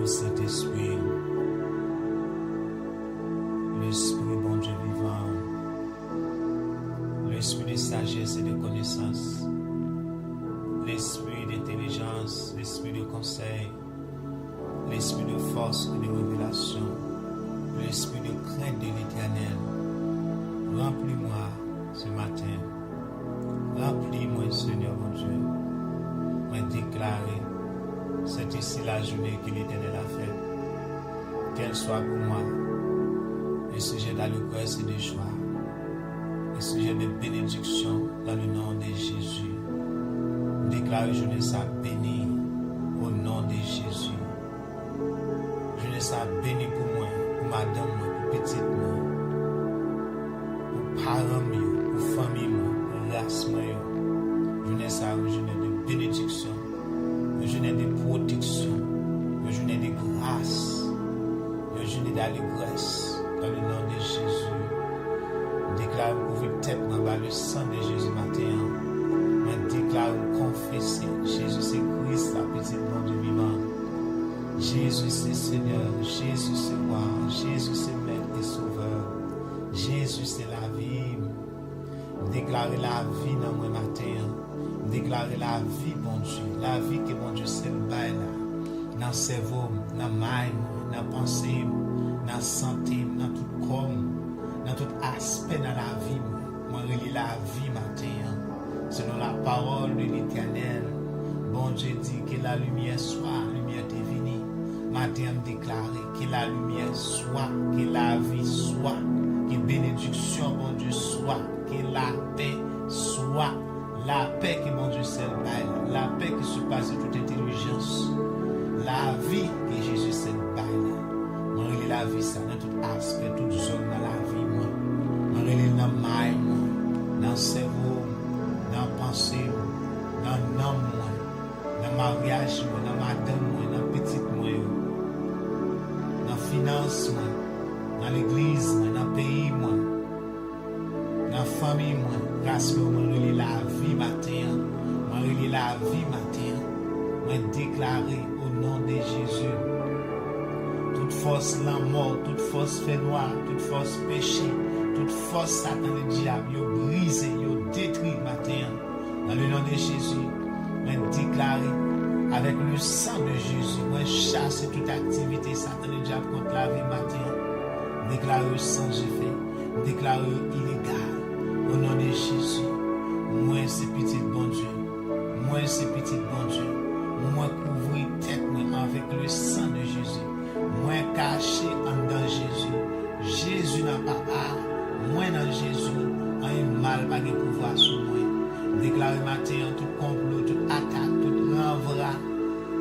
au Saint-Esprit, l'Esprit bon Dieu vivant, l'Esprit de sagesse et de connaissance, l'Esprit d'intelligence, l'Esprit de conseil, l'Esprit de force et de révélation, l'Esprit de crainte de l'Éternel. Remplis-moi ce matin, remplis-moi Seigneur mon Dieu, moi déclarer, c'est ici la journée que l'Éternel a faite, qu'elle soit pour moi un sujet d'allégresse et de joie, un sujet de bénédiction dans le nom de Jésus. Déclare journée ça bénie au nom de Jésus. Journée ça bénie pour moi, pour madame, pour petite moi, pour parents, pour famille, pour race. Journée ça journée de bénédiction, une journée de protection, une journée de grâce, une journée d'allégresse dans le nom de Jésus. Déclare couvrir tête dans le sang de Jésus matin. Mais déclare confesser Jésus c'est Christ, la petite nom du vivant. Jésus c'est Seigneur, Jésus c'est roi, Jésus c'est maître et sauveur. Jésus c'est la vie. Déclarer la vie dans moi matin. Déclarer la vie, bon Dieu, la vie que bon Dieu c'est le bail là, dans le cerveau, dans le mind, dans la pensée, dans la santé, dans tout corps, dans tout aspect de la vie. Moi, relis la vie matin, selon la parole de l'Éternel. Bon Dieu dit que la lumière soit, la lumière est venue. Matin, déclarer que la lumière soit, que la vie soit, que bénédiction, bon Dieu, soit, que la paix soit. La paix que mon Dieu c'est le bail, la paix qui surpasse toute intelligence, la vie que Jésus c'est le bail. Moi, il la vie ça dans tout aspect, toute zone dans la vie, moi. Moi, il est dans le mind, dans le cerveau, dans la pensée, dans l'homme, dans le mariage, dans madame, dans la petite, dans la finance, dans l'église, dans le pays, dans la famille, grâce à moi, je la vie matin, moi, je la vie matin, moi, déclarer au nom de Jésus, toute force la mort, toute force fait noir, toute force péché, toute force Satan le diable, yo brisé, yo détruit matin, dans le nom de Jésus, moi, déclarer avec le sang de Jésus, moi, chasse toute activité Satan le diable contre la vie matin, déclarer sans effet, déclarer illégal. Au nom de Jésus, moi c'est petit bon Dieu, moi c'est petit bon Dieu, moi couvrir tête avec le sang de Jésus, moi caché en dans Jésus, Jésus n'a pas part, moi dans Jésus, un mal pas de pouvoir sur moi. Déclarer matin tout complot, toute attaque, tout renvoi,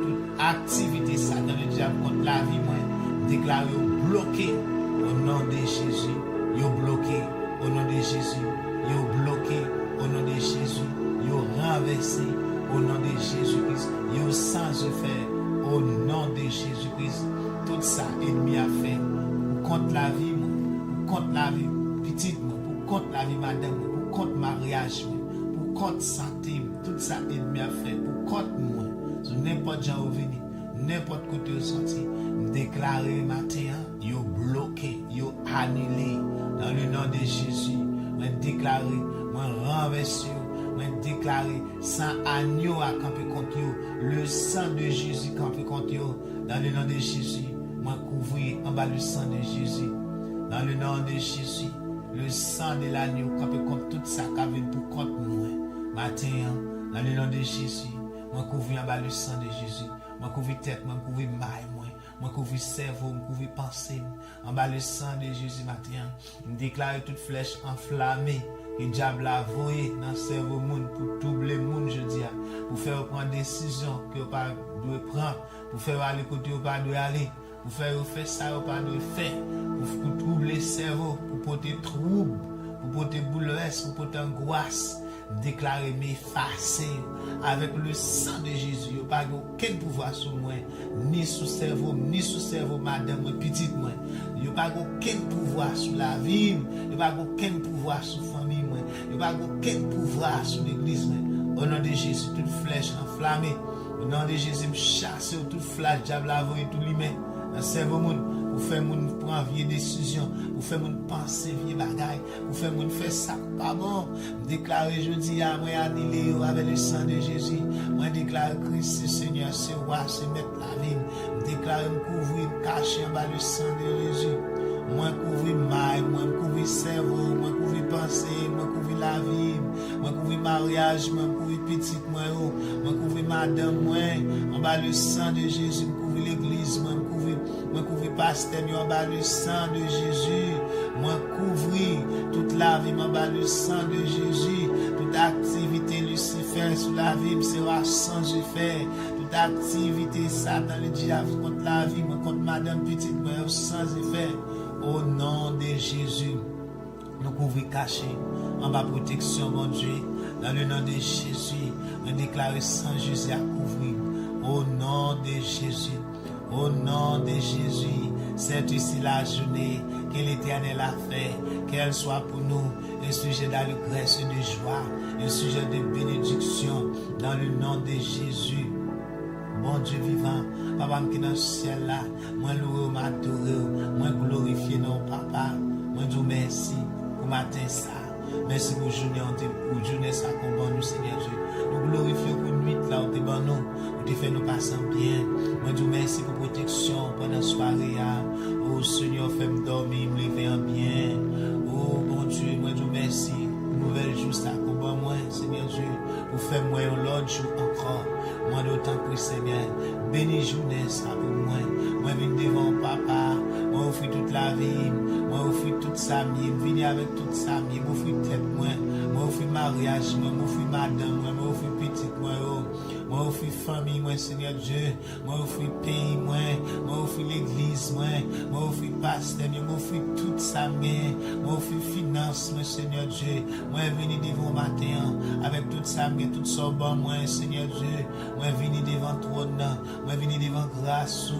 toute activité Satan le diable contre la vie, moi déclarer bloqué au nom de Jésus, yo bloqué au nom de Jésus. Yo bloqué au nom de Jésus, yo renversé au nom de Jésus-Christ, yo sans effet au nom de Jésus-Christ. Tout ça, ennemi a fait pour contre la vie, pour contre la vie petite, pour contre la vie madame, pour contre mariage, pour contre santé, tout ça, ennemi a fait pour contre moi. Sur n'importe où où venir, n'importe côté où sorti, déclarer matin, yo bloqué, yo annulé dans le nom de Jésus. Moi déclarer, moi renverser, moi déclarer sans agneau à camper contre eux, le sang de Jésus camper contre eux, dans le nom de Jésus, moi couvrir en bas le sang de Jésus, dans le nom de Jésus, le sang de l'agneau camper contre tout ça qui vient pour contre moi, matin, dans le nom de Jésus, moi couvrir en bas le sang de Jésus, moi couvrir tête, moi couvrir maille, moi couvrir cerveau, moi couvrir pensée, en bas le sang de Jésus matin, déclarer toute flèche enflammée, que le diable a voyé dans le cerveau monde pour troubler le monde, je dis, pour faire prendre des décisions que vous ne devez pas prendre, pour faire aller côté où vous ne devez pas aller, pour faire ça vous ne devez pas faire, pour troubler le cerveau, pour porter trouble, pour porter bouleversement, pour porter angoisse. Déclarer m'effacer avec le sang de Jésus. Il n'y a pas aucun pouvoir sur moi, ni sur le cerveau, madame, ou petite moi. Il n'y a pas aucun pouvoir sur la vie, il n'y a pas aucun pouvoir sur la famille, il n'y a pas aucun pouvoir sur l'église. Au nom de Jésus, toute flèche enflammée. Au nom de Jésus, me chasse toute flèche, diable avoué, tout l'humain. Dans le cerveau, pour faire moun prendre vie décision, pour faire moun penser vie bagaille, pour faire moun faire ça pas bon. Déclarer jeudi à moi annulé avec le sang de Jésus. Moi déclare Christ Seigneur, c'est roi, c'est maître la vie. Déclare me couvrir, me cacher en bas le sang de Jésus. Moi couvrir maille, moi couvrir cerveau, moi couvrir pensée, moi couvrir la vie, moi couvrir mariage, moi couvrir petite moi couvrir madame moi en bas le sang de Jésus, moi couvrir l'église, moi couvrir pasteur en bas le sang de Jésus, moi couvrir toute la vie en bas le sang de Jésus, toute activité Lucifer sur la vie sera sans effet, toute activité Satan le diable contre la vie, moi contre madame petite moi sans effet. Au nom de Jésus, nous couvrons cachés en bas protection, mon Dieu. Dans le nom de Jésus, nous déclarons sans Jésus à couvrir. Au nom de Jésus, au nom de Jésus, c'est ici la journée que l'Éternel a fait, qu'elle soit pour nous un sujet d'allégresse et de joie, un sujet de bénédiction, dans le nom de Jésus. Bon Dieu vivant, papa qui est dans le ciel là, moi louer, m'adorer, moi glorifier non papa, moi dis merci pour matin ça, merci pour journée ça qu'on bon nous Seigneur Dieu, nous glorifions pour nuit là où t'es bon nous, où t'es fait nous passer bien, moi dis merci pour protection pendant la soirée, oh Seigneur fais-moi dormir, me lever en bien, oh bon Dieu, moi dis merci, nouvelle jour ça qu'on bon moi Seigneur Dieu, pour faire moi l'autre jour encore. Moi d'autant que Seigneur, bénis journée ça pour moi. Moi viens devant papa, moi offre toute la vie, moi offre toute sa vie, venez avec toute sa vie, moi offre tête moi offre mariage, moi offre madame, moi offre petite moi offre famille, moi Seigneur Dieu, moi offre pays, moi offre l'église, moi offre pasteur, moi offre toute sa vie, moi offre finance, moi Seigneur Dieu, moi venez devant matin avec toute sa vie, toute son bon, moi Seigneur Dieu. Moi venir devant trône, moi venir devant grâce,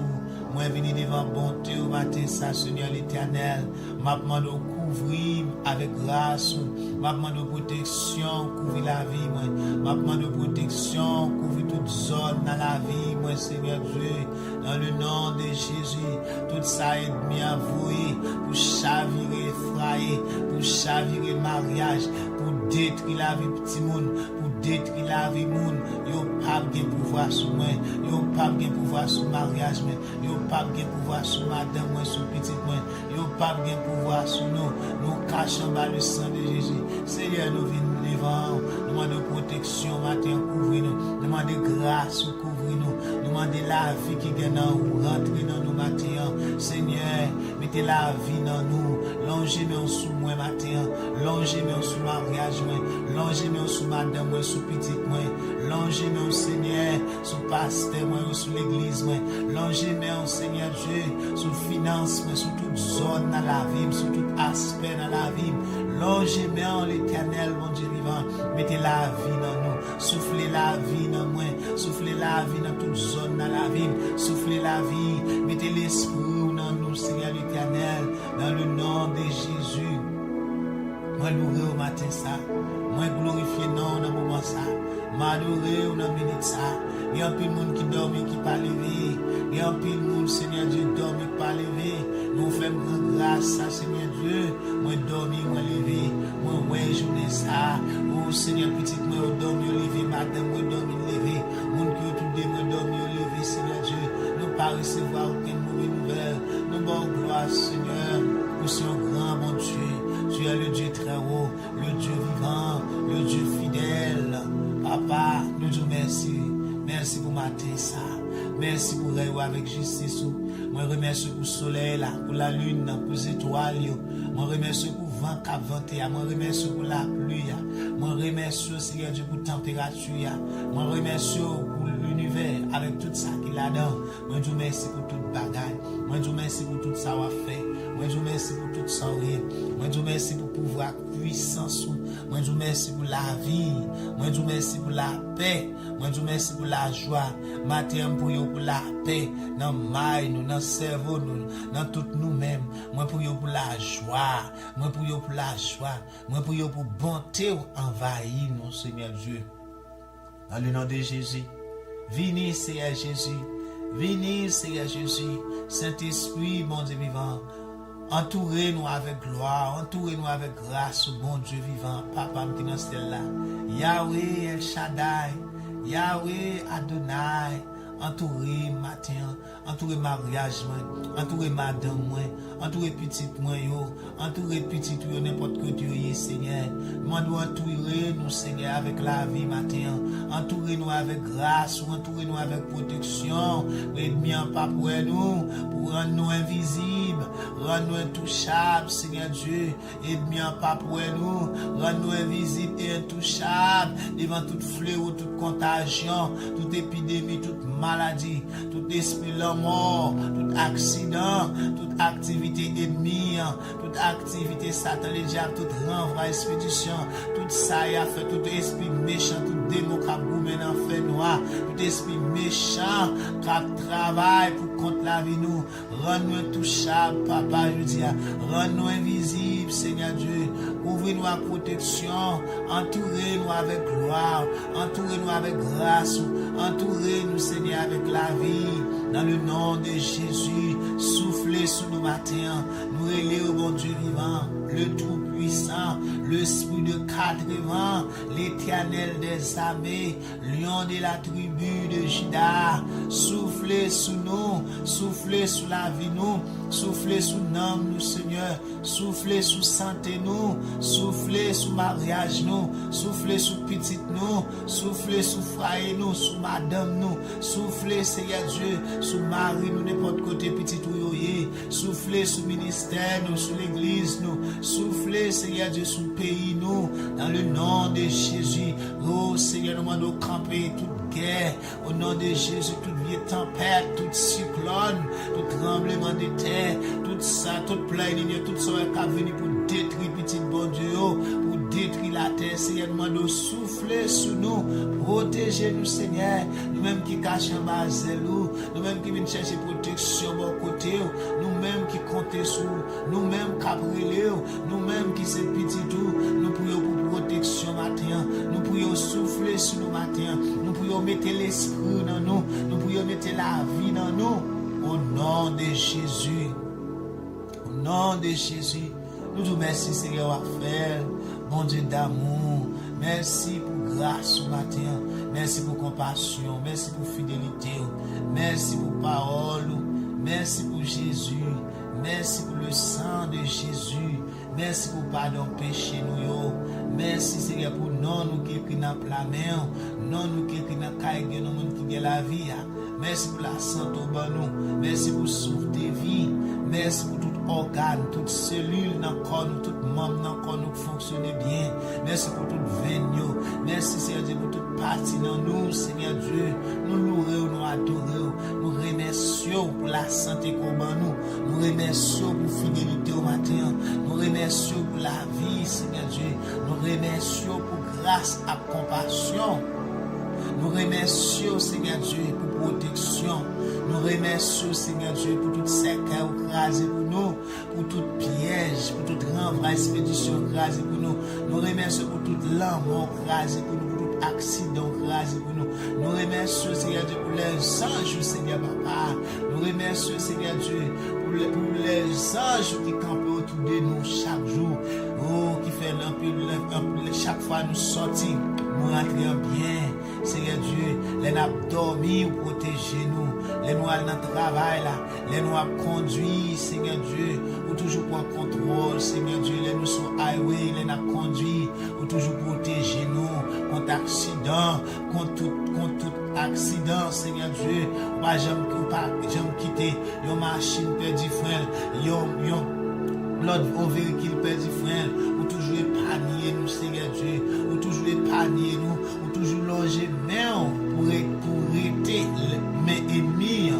moi venir devant bonté au matin, ça Seigneur l'Éternel, m'a demandé couvrir avec grâce, m'a demandé protection, couvrir la vie, m'a demandé protection, couvrir toute zone dans la vie, moi Seigneur Dieu, dans le nom de Jésus, tout ça ennemi avoué pour chavirer, effrayer, pour chavirer mariage, pour détruire la vie petit monde, détruire la vie moun, yo pas de pouvoir sur moi, yo pas de pouvoir sur mariage moi, yo pas de pouvoir sur madame moi, sur petite moi, yo pas de pouvoir sur nous cachons bas le sang de Jésus. Seigneur nous venons devant, nous demandons protection matin couvrir nous, demandons grâce couvrir nous, demandons la vie qui gagne ou rentrer dans nous matin. Seigneur, mettez la vie dans nous, longez-moi sous moi matin, longez-moi sous mariage moi, longez-moi sous madame moi, sous petite moi, longez-moi Seigneur, sous pasteur moi, sous l'église moi, longez-moi Seigneur Dieu, sous finance moi, sous toute zone dans la vie, sous tout aspect dans la vie, longez-moi l'Éternel mon Dieu vivant, mettez la vie dans nous, soufflez la vie dans moi, soufflez la vie dans toute zone dans la vie, soufflez la vie, mettez l'esprit dans nous Seigneur l'Éternel, dans le nom de Jésus. Moi louer au matin ça, moi glorifier non dans moment ça, m'adorer au dans minute ça. Il y a un peu de monde qui dort qui pas lever, il y a un peu de monde Seigneur Dieu dort qui pas lever. Nous faisons grâce à Seigneur Dieu, moi dormir, moi lever, moi journée ça. Oh Seigneur petit moi dormir lever, madame moi dormir lever, monde qui autour de moi dormir lever Seigneur Dieu. Nous pas recevoir aucune mauvaise nouvelle. Nous bon gloire Seigneur, nous sommes grand bon Dieu. Tu es le Dieu très haut, le Dieu vivant, le Dieu fidèle. Papa, nous disons merci. Merci pour matin ça. Merci pour rêver avec justice. Moi remercie pour le soleil là, pour la lune, pour les étoiles. Moi remercie pour le vent qui a vanté. Moi remercie pour la pluie. Moi remercie Seigneur Dieu pour la température. Moi remercie pour l'univers avec tout ça qu'il a dedans. Moi dis merci pour toute bagaille. Moi dis merci pour tout ça qu'on a fait. Moi dis merci pour tout ça. Moi dis merci pour pouvoir puissance. Moi dis merci pour la vie. Moi dis merci pour la paix. Moi dis merci pour la joie. Matin pour la paix dans maille nous, dans cerveau nous, dans tout nous-mêmes. Moi pour la joie. Moi pour la joie. Moi pour bonté envahir nous Seigneur Dieu. Dans le nom de Jésus. Venez, Seigneur Jésus. Venez, Seigneur Jésus. Saint-Esprit, mon Dieu vivant. Entourez-nous avec gloire. Entourez-nous avec grâce, bon Dieu vivant. Papa, qui dans celle-là. Yahweh El Shaddai. Yahweh Adonai. Entourez matin, entourez mariage, entourez madame, entourez petite moi, entourez petite yo, n'importe que Dieu est, Seigneur. Nous entourer nous, Seigneur, avec la vie matin. Entourez-nous avec grâce, entourez-nous avec protection. Ennemi en pas pour nous, pour rendre nous invisibles, rendre nous intouchables, Seigneur Dieu. Ennemi en pas pour nous, rendre nous invisibles et intouchables devant toute fléau, toute contagion, toute épidémie, toute maladie, tout esprit la mort, tout accident, toute activité ennemie, toute activité Satan, le diable, toute renvoi, expédition, tout ça y a fait, tout esprit méchant, tout démon qui a goumé dans le fait noir, tout esprit méchant qui travaille pour contre la vie nous, rends-nous intouchables, papa, je dis, rends-nous invisibles, Seigneur Dieu, ouvrez-nous à protection, entourez-nous avec gloire, entourez-nous avec grâce, entourez-nous, Seigneur, avec la vie, dans le nom de Jésus, soufflez sur nos matins, nous relais au bon Dieu vivant, le Tout-Puissant, l'Esprit de quatre vents, l'Éternel des armées, lion de la tribu de Juda, soufflez sur nous, soufflez sur la vie nous, soufflez sur l'âme nous, Seigneur, soufflez sur santé nous, soufflez sur mariage nous, soufflez sur petite nous, soufflez sur frère nous, sur madame nous, soufflez, Seigneur Dieu, sur mari nous, n'importe côté petit ou yoye, soufflez sur ministère nous, sur l'église nous, soufflez, Seigneur Dieu, sur le pays nous, dans le nom de Jésus. Oh Seigneur, nous demandons de camper toute guerre, au nom de Jésus, toute vieille tempête, toute cyclone, tout tremblement de terre, tout ça, toute pleine ligne, tout ça qui a venu pour détruire petit bon Dieu, pour détruire la terre. Seigneur, nous demandons de souffler sur nous, protéger nous, Seigneur, nous-mêmes qui cachons bas zèle, nous-mêmes qui venons chercher protection bon côté, nous-mêmes qui comptons sur nous-mêmes qui brûlés, nous-mêmes qui c'est petit tout, nous prions pour protection matin, nous prions souffler sur nous matin, nous prions mettre l'esprit dans nous, nous prions mettre la vie dans nous, au nom de Jésus, au nom de Jésus, nous te remercions Seigneur à faire, bon Dieu d'amour, merci pour grâce ce matin, merci pour compassion, merci pour fidélité, merci pour parole, merci pour Jésus, merci pour le sang de Jésus, merci pour pardon péché nous, merci Seigneur pour nous qui écrit dans la main, nous qui écrit dans la caille, nous qui la vie, merci pour la santé au nous, merci pour souffle de vie, merci pour tout organe, toute cellule dans le corps, tout membre dans le corps nous fonctionne bien, merci pour toute veine, merci Seigneur Dieu pour toute partie dans nous, Seigneur Dieu, nous louons, nous adorons, nous remercions pour la santé qu'on a nous remercions pour fidélité au matin, nous remercions pour la vie, Seigneur Dieu, nous remercions pour grâce et compassion. Nous remercions, Seigneur Dieu, pour protection. Nous remercions, Seigneur Dieu, pour tout cercle écrasé pour nous, pour tout piège, pour tout renvoi, expédition écrasé pour nous. Nous remercions pour toute lame écrasée pour nous, pour tout accident écrasé pour nous. Nous remercions, Seigneur Dieu, pour les anges, Seigneur Papa. Nous remercions, Seigneur Dieu, pour les anges qui campent autour de nous chaque jour. Oh, qui fait l'empile, chaque fois nous sortir, nous rentrons bien. Seigneur Dieu, les nous dormi ou protéger nous, les nous allons dans le travail là, les nous conduire, Seigneur Dieu, ou toujours prendre contrôle, Seigneur Dieu, les nous sur highway, les nous conduire, ou toujours protéger nous contre accident, contre tout accident, Seigneur Dieu, ou pas jamais quitter, yon machine perdu frein, l'autre véhicule perdu frein, ou toujours épargner nous, Seigneur Dieu, ou toujours épargner nous, ou toujours loger main pour arrêter mes ennemis,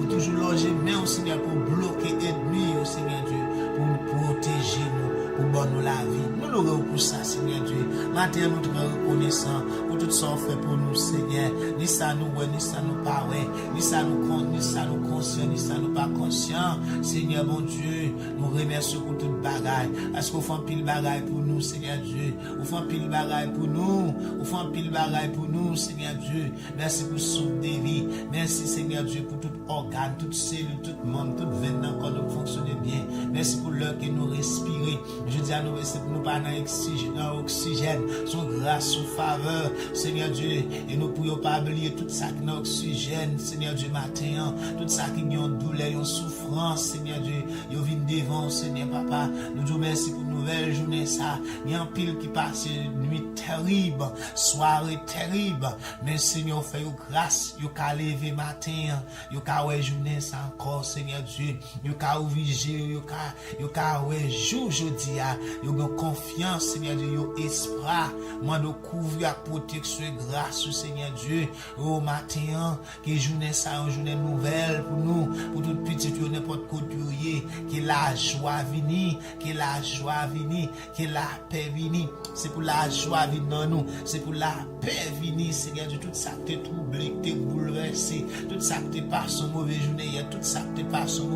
ou toujours loger main, Seigneur, pour bloquer ennemis, Seigneur Dieu, pour protéger nous, pour bonne nous la vie. Nous l'aurons pour ça, Seigneur Dieu. Maintenant, nous te reconnaissons pour tout ça fait pour nous, Seigneur. Nous ça nous ouais, ni ça nous pas ouais, ni ça nous compte, ni ça nous conscient, ni ça nous pas conscient. Seigneur bon Dieu, nous remercions pour toute bagaille. Est-ce qu'on fait un pile bagaille pour nous, Seigneur Dieu? On fait un pile bagaille pour nous. On fait un pile bagaille pour nous, Seigneur Dieu. Merci pour souffle des vies. Merci, Seigneur Dieu, pour tout organe, toute cellule, tout membre, toute veine dans le corps nous fonctionner bien. Merci pour l'heure que nous respirons. Je dis à nous, c'est pour nous pas dans oxygène, son grâce, son faveur, Seigneur Dieu. Et nous ne pouvons pas oublier tout ça qui est oxygène, Seigneur Dieu, matin. Tout ça qui est en douleur, en souffrance, Seigneur Dieu. Ils viennent devant, Seigneur Papa. Nous disons merci pour une nouvelle journée, ça. Il y a un pile qui passe une nuit terrible, soirée terrible. Mais Seigneur, fait grâce, vous pouvez lever matin, vous pouvez journée ça encore, Seigneur Dieu. Vous pouvez ouvrir, vous pouvez jour, jeudi, vous avez confiance, Seigneur Dieu, vous avez espoir. Moi, nous couvrir la protection et grâce, Seigneur Dieu. Au matin, que journée ça, une journée nouvelle pour nous, pour toute petite, n'importe quoi, que la joie vienne, que la joie vienne, que la paix vienne. C'est pour la joie vienne dans nous, c'est pour la paix vienne, Seigneur Dieu. Tout ça qui te troublé, qui te bouleversé, tout ça qui te passe une mauvaise journée, tout ça qui te passe une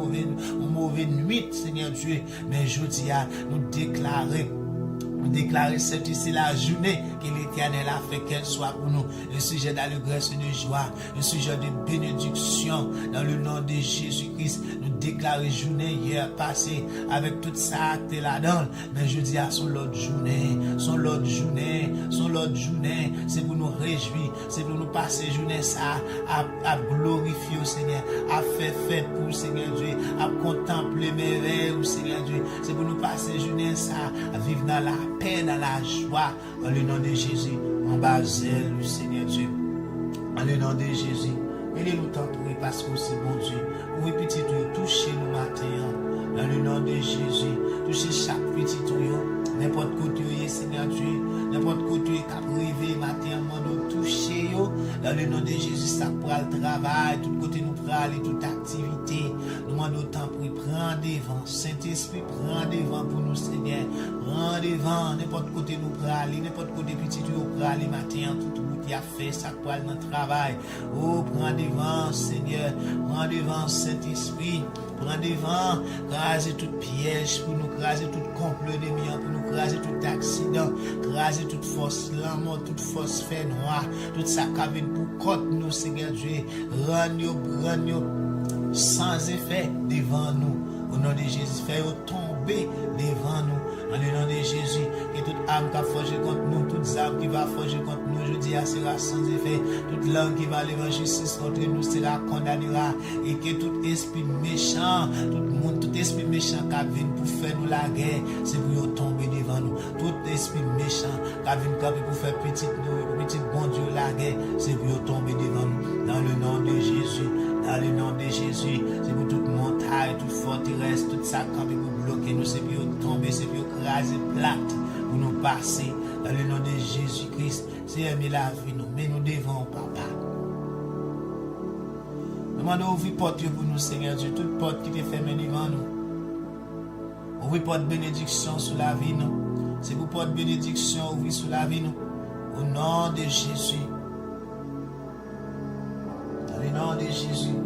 mauvaise nuit, Seigneur Dieu. Mais je dis à nous déclarer cette ici la journée que l'Éternel a fait qu'elle soit pour nous un sujet d'allégresse et de joie, un sujet de bénédiction dans le nom de Jésus-Christ. Nous déclarer journée hier passée avec tout ça qui est là-dedans. Mais je dis à son l'autre journée, c'est pour nous réjouir, c'est pour nous passer journée ça, à glorifier au Seigneur, à faire fête pour le Seigneur Dieu, à contempler mes rêves au Seigneur Dieu. C'est pour nous passer journée ça, à vivre dans la paix, dans la joie, dans le nom de Jésus, en bas zèle, le Seigneur Dieu, dans le nom de Jésus. Aidez-nous tant pour parce que c'est bon Dieu. Pour petit tout, touchez nous matin, dans le nom de Jésus, touchez chaque petit tout, n'importe côté, Seigneur Dieu, n'importe côté, cap privé, matin, nous toucher, dans le nom de Jésus, ça pour le travail, tout côté nous pour aller, toute activité, nous demandons tant pour prendre devant, Saint-Esprit, prend devant pour nous, Seigneur, prend devant, n'importe côté nous pour aller, n'importe côté petit tout, pour aller, matin, tout qui a fait ça pour aller dans le travail, oh, prends devant, Seigneur, prends devant, Saint-Esprit, prends devant, craser tout piège pour nous, craser tout complot de miens, pour nous craser tout accident, craser toute force l'amour, toute force fait noir, tout ça qui vient pour contre nous, Seigneur Dieu, rends-nous sans effet devant nous. Au nom de Jésus, fais-nous tomber devant nous. Dans le nom de Jésus, que toute âme qui va forger contre nous, toute âme qui va forger contre nous, je dis, sera sans effet. Toute langue qui va aller en justice contre nous sera condamnera. Et que tout esprit méchant, tout esprit méchant qui vient pour faire nous la guerre, c'est pour tomber devant nous. Tout esprit méchant qui vient pour faire petit bon Dieu la guerre, c'est pour tomber devant nous. Dans le nom de Jésus. Dans le nom de Jésus, c'est pour toute montagne, toute forteresse, tout ça qui pour bloquer nous, c'est pour tomber, c'est pour craser plate, pour nous passer. Dans le nom de Jésus-Christ, c'est aimer la vie, nous, mais nous devons, Papa. Nous demandons ouvrir porte pour nous, Seigneur Dieu, toute porte qui est fermée devant nous. Ouvrir porte bénédiction sur la vie, nous. C'est pour porte bénédiction ouvrir sur la vie, nous. Au nom de Jésus. Au nom de Jésus.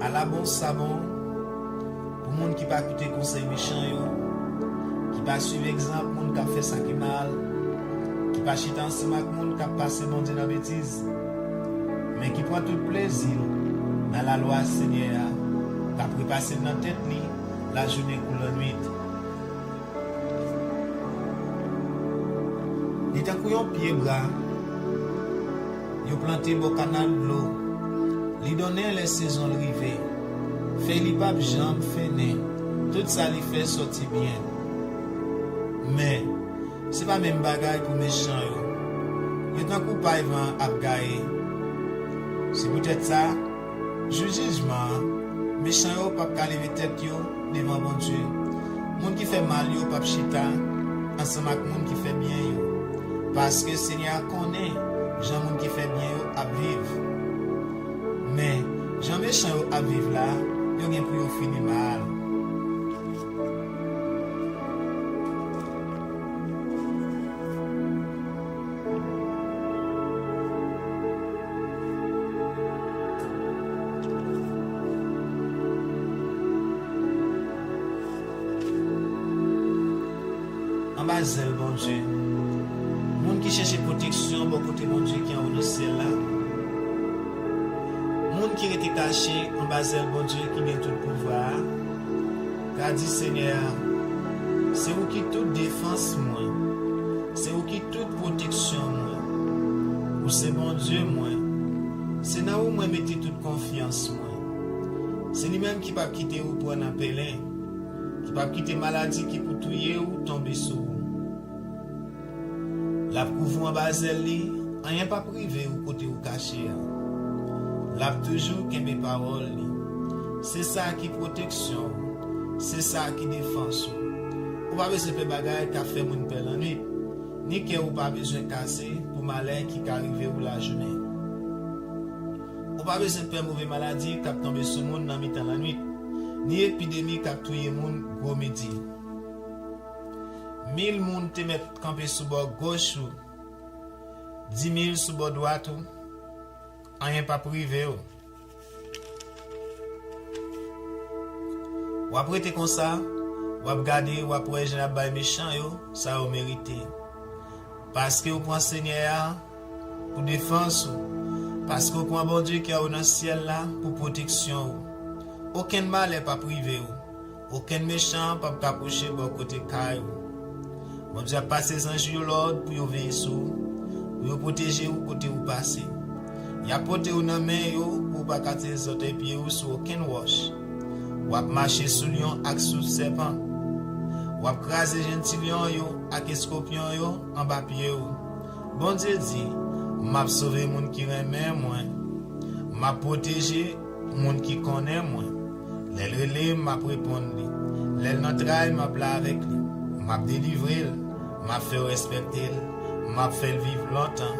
À la bon savon, pour les gens qui ne pas écouter conseil méchant, qui ne pas suivre exemple, les gens qui ont fait ça qui mal, qui ne pas chiter ensemble avec les gens qui ont passé bon Dieu dans la bêtise, mais qui prend tout plaisir dans la loi Seigneur. Après passer dans la tête, la journée pour la nuit. Il est un pied bras. Il a planté au canal de l'eau. Il donne les saisons rivées. Fait les papes jambes fainé. Tout ça lui fait sortir bien. Mais, ce n'est pas même bagaille pour méchants. Il est un coup pas à gagner. C'est peut-être ça. Jugement. Méchant yo pas lever tête yo devant bon Dieu. Moun qui fait mal yo pas chita ensemble avec moun qui fait bien yo. Parce que Seigneur connaît gens moun qui fait bien yo à vivre. Mais gens méchant yo à vivre là, yo gen pour bazel, bon Dieu. Moun qui cherche protection, bon côté, bon Dieu, qui est en ciel là. Moun qui était caché en bazel, bon Dieu, qui vient tout pouvoir. Car dit Seigneur, c'est vous qui toute défense, moi. C'est vous qui toute protection, moi. Ou c'est bon Dieu, moi. C'est là où moi mettez toute confiance, moi. C'est lui-même qui va quitter vous pour un appelin. Qui va quitter maladie qui peut tuer ou tomber sur vous. La couvre en bazel li, rien pas privé ou côté ou caché. La toujours qu'aime mes paroles li. C'est ça qui protection. C'est ça qui défense. Ou pas besoin de faire bagaille qui fait mon pelle en nuit. Ni que ou pas besoin de casser pour malheur qui arrive ou la journée. Ou pas besoin de faire mauvaise maladie qui tombe sur le monde dans mi-temps la nuit. Ni épidémie qui a tué le monde gros midi. 1000 moun te met campé sous bord gauche ou 10 000 sous bord droite ou rien pas privé ou. Ou après te comme ça, ou ap gade ou après j'en bay méchant yo, ça ou mérité. Parce que ou prend Seigneur pour défense ou, parce que ou prend bon Dieu qui est dans le ciel là pour protection ou. Aucun mal n'est pas privé ou. Aucun méchant pas approcher bon côté caille ou. Bon Dieu a passé les anges l'ordre pour veiller sur vous, pour protéger vous côté où passer. Il a porté vous dans main yo pour pas casser les autres pieds ou sur aucun roche. Ou a marcher sur lion avec sous serpent. Ou a craser gentil lion yo avec scorpion yo en bas pied ou. Bon Dieu dit, m'a sauver monde qui remet moi. M'a protéger monde qui connaît moi. Les relais m'a répondre. Les n'entraille m'a plat avec lui. M'a délivré, m'a fait respecter, m'a fait vivre longtemps,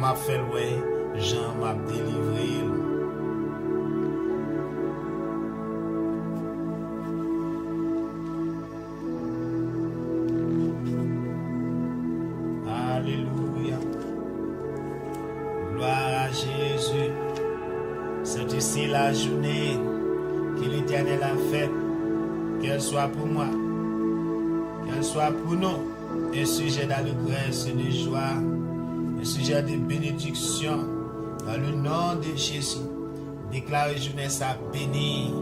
m'a fait ouais, Jean m'a délivré. Alléluia. Gloire à Jésus. C'est ici la journée que l'Éternel a faite, qu'elle soit pour moi. Qu'elle soit pour nous un sujet d'allégresse et de joie, un sujet de bénédiction, dans le nom de Jésus. Déclarez jeunesse à béni,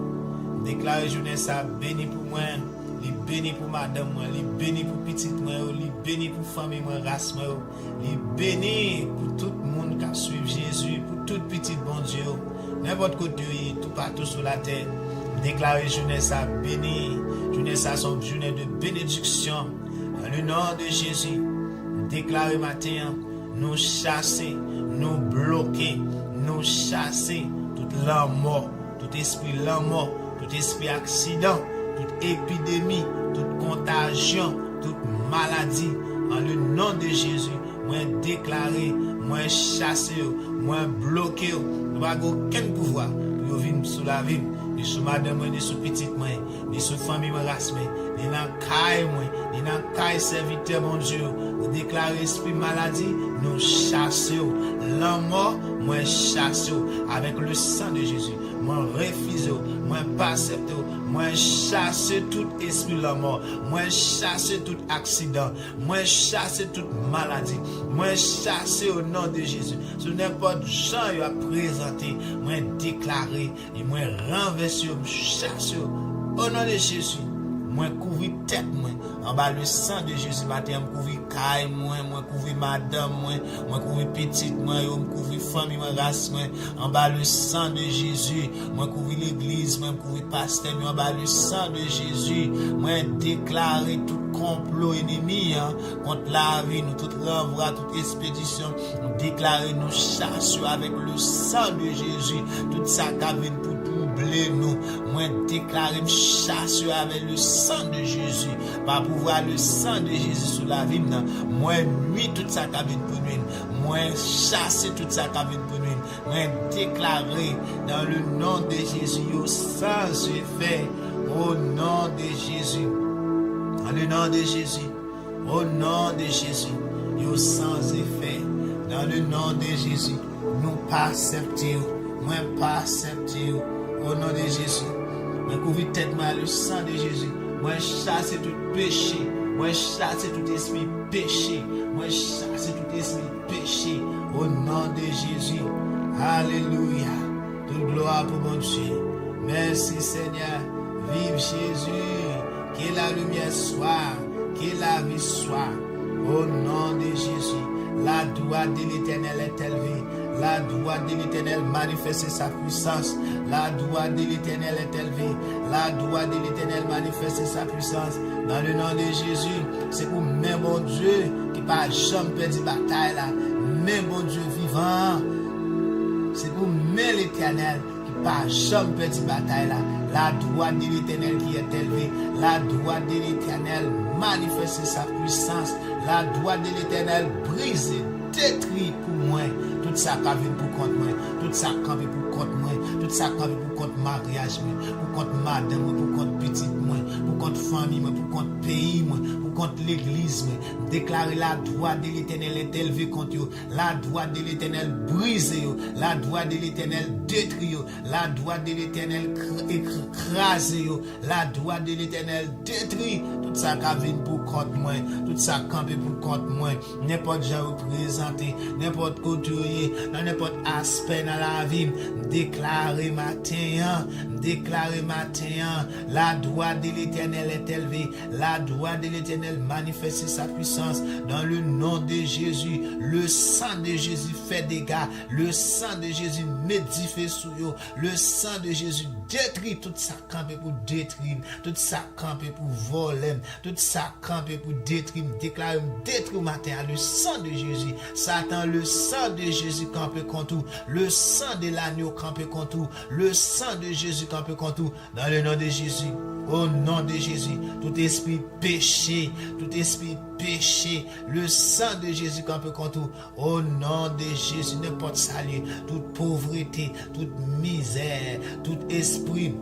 déclarez jeunesse à béni pour moi, les béni pour madame moi, les béni pour petite moi, les béni pour famille moi, race moi, les béni pour tout le monde qui suit Jésus, pour toute petite bon Dieu, n'importe côté, tout partout sur la terre. Déclarer jeunesse à béni, jeunesse à son journée de bénédiction. Dans le nom de Jésus, déclarer matin, nous chasser, nous bloquer, nous chasser toute l'âme mort, tout esprit l'âme mort, tout esprit accident, toute épidémie, toute contagion, toute maladie. En le nom de Jésus, moi déclarer, moi chasser, moi bloquer, nous n'avons aucun pouvoir pour venir sur la vie. Ni sous madame, ni sous petite moi, ni sous famille moi race moi, ni dans caille moi, ni dans caille serviteur mon Dieu. Nous déclarer esprit maladie, nous chassons. L'homme mort, moi chassons avec le sang de Jésus. Moi refuse, moi pas accepte, moi chasse tout esprit l'homme mort, moi chasse tout accident, moi chasse toute maladie, moi chasse au nom de Jésus. Sur n'importe gens à présenter, moi déclarer et moi renverser, chasse au nom de Jésus. Moi couvrir tête moi en bas le sang de Jésus matin, moi couvrir caille moi couvrir madame moi couvrir petite moi couvrir famille moi race moi en bas le sang de Jésus, moi couvrir l'église moi couvrir pasteur moi en bas le sang de Jésus, moi déclarer tout complot ennemi contre la vie, nous tout renvoi, toute expédition, nous déclarer nous chasse avec le sang de Jésus, tout ça qui vient pour nous, moi déclarer chasse avec le sang de Jésus, par pouvoir le sang de Jésus sur la vie, moi nuit tout ça qui vient pour nous, moi chasse tout ça qui vient pour nous, moi déclarer dans le nom de Jésus, sans effet, au nom de Jésus, dans le nom de Jésus, au nom de Jésus, sans effet, dans le nom de Jésus, nous pas accepter, moi pas accepter. Au nom de Jésus, moi couvrir tête moi le sang de Jésus, moi chasser tout péché, Moi chasse tout esprit péché. Moi chasse tout esprit péché. Au nom de Jésus. Alléluia. Toute gloire pour mon Dieu. Merci Seigneur. Vive Jésus. Que la lumière soit. Que la vie soit. Au nom de Jésus. La droite de l'Éternel est élevée. La droite de l'Éternel manifeste sa puissance. La droite de l'Éternel est élevée. La droite de l'Éternel manifeste sa puissance. Dans le nom de Jésus, c'est pour même bon Dieu qui n'a jamais perdu bataille là. Même bon Dieu vivant. C'est pour même l'Éternel qui n'a jamais perdu bataille là. La droite de l'Éternel qui est élevée. La droite de l'Éternel manifeste sa puissance. La droite de l'Éternel brise, détruit pour moi. Tout ça qui vient pour contre moi. Tout ça qui vient pour contre moi. Tout ça qui vient pour contre mariage, pour contre madame, pour contre petite moi, pour contre famille, pour contre pays, pour contre l'église. Déclarer la droite de l'Éternel est élevée contre eux. La droite de l'Éternel brise. La droite de l'Éternel détruit. La droite de l'Éternel écrase. La droite de l'Éternel détruit. Tout ça qui vient pour contre moi. Tout ça qui vient pour contre moi. N'importe quoi représenté, n'importe côté, dans n'importe aspect dans la vie. Déclarer matin, la droite de l'Éternel est élevée. La droite de l'Éternel manifeste sa puissance dans le nom de Jésus. Le sang de Jésus fait dégâts. Le sang de Jésus médifie sur eux. Le sang de Jésus détruit tout ça campé pour détruire, tout ça campé pour voler, tout ça campé pour détruire. Déclare détruire matin le sang de Jésus. Satan, le sang de Jésus campé contre tout. Le sang de l'agneau campé contre tout. Le sang de Jésus campé contre tout. Dans le nom de Jésus. Au nom de Jésus, tout esprit péché, le sang de Jésus campé contre tout. Au nom de Jésus, n'importe salut, toute pauvreté, toute misère, tout esprit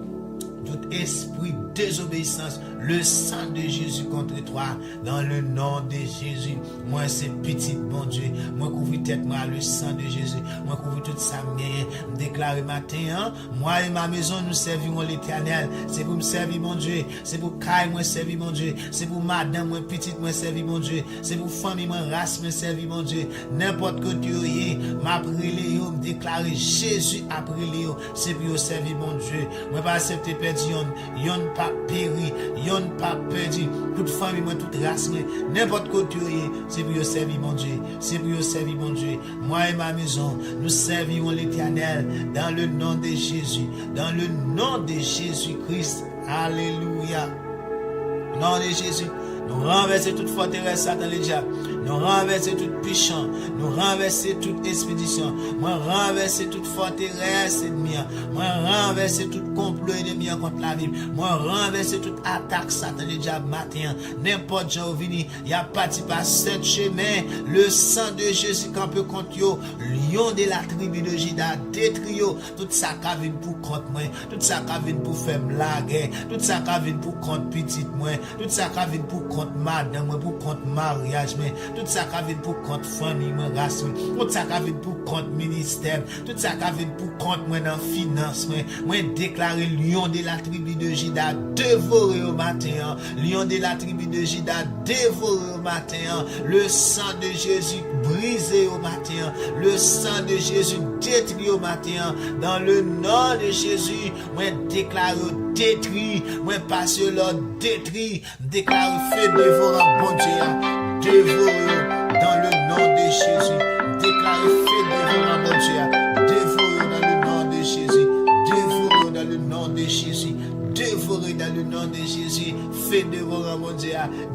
désobéissance, le sang de Jésus contre toi, dans le nom de Jésus. Moi, c'est petit bon Dieu. Moi, couvre tête, moi, le sang de Jésus. Moi, couvre toute sa main. Déclare matin, moi et ma maison, nous servirons l'Éternel. C'est pour me servir mon Dieu. C'est pour Kai, moi, servir mon Dieu. C'est pour madame, moi, petite, moi, servir mon Dieu. C'est pour famille, moi, race, moi, servir mon Dieu. N'importe que Dieu y m'a brûlé, me déclarer Jésus a brûlé. C'est pour servir mon Dieu. Moi, pas accepter perdu, yon pas péri, yon pas perdu. Toute famille, moi, toute race, moi, n'importe que Dieu y c'est pour servir mon Dieu. C'est pour servir mon Dieu. Moi et ma maison, nous servirons l'Éternel dans le nom de Jésus. Dans le nom de Jésus-Christ. Alléluia. Nom de Jésus. Nous renverser toute forteresse Satan le diable. Nous renverser toute puissance. Nous renverser toute expédition. Moi renverser toute forteresse ennemi. Moi renverser tout complot ennemi contre la vie. Moi renverser toute attaque Satan le diable matin. N'importe jour vini, il y a parti par cette chemin. Le sang de Jésus campé contre yo. Lion de la tribu de Juda détruit yo. Tout ça qui vient pour contre moi. Tout ça qui vient pour faire la guerre. Tout ça qui vient pour contre petite moi. Tout ça qui vient pour contre madame, pour contre mariage, tout ça qui vient pour contre famille, race, tout ça qui vient pour contre ministère, tout ça qui vient pour contre moi dans finance, moi déclarer lion de la tribu de Juda dévoré au matin, lion de la tribu de Juda dévoré au matin, le sang de Jésus brisé au matin, le sang de Jésus détruit au matin, dans le nom de Jésus, moi déclare détruit, moi passe l'ordre détruit, déclare feu dévorant bon Dieu, dévoré dans le nom de Jésus, déclare feu dévorant bon Dieu, dévoré dans le nom de Jésus, dévoré dans le nom de Jésus, dévoré dans le nom de Jésus, feu dévorant bon Dieu,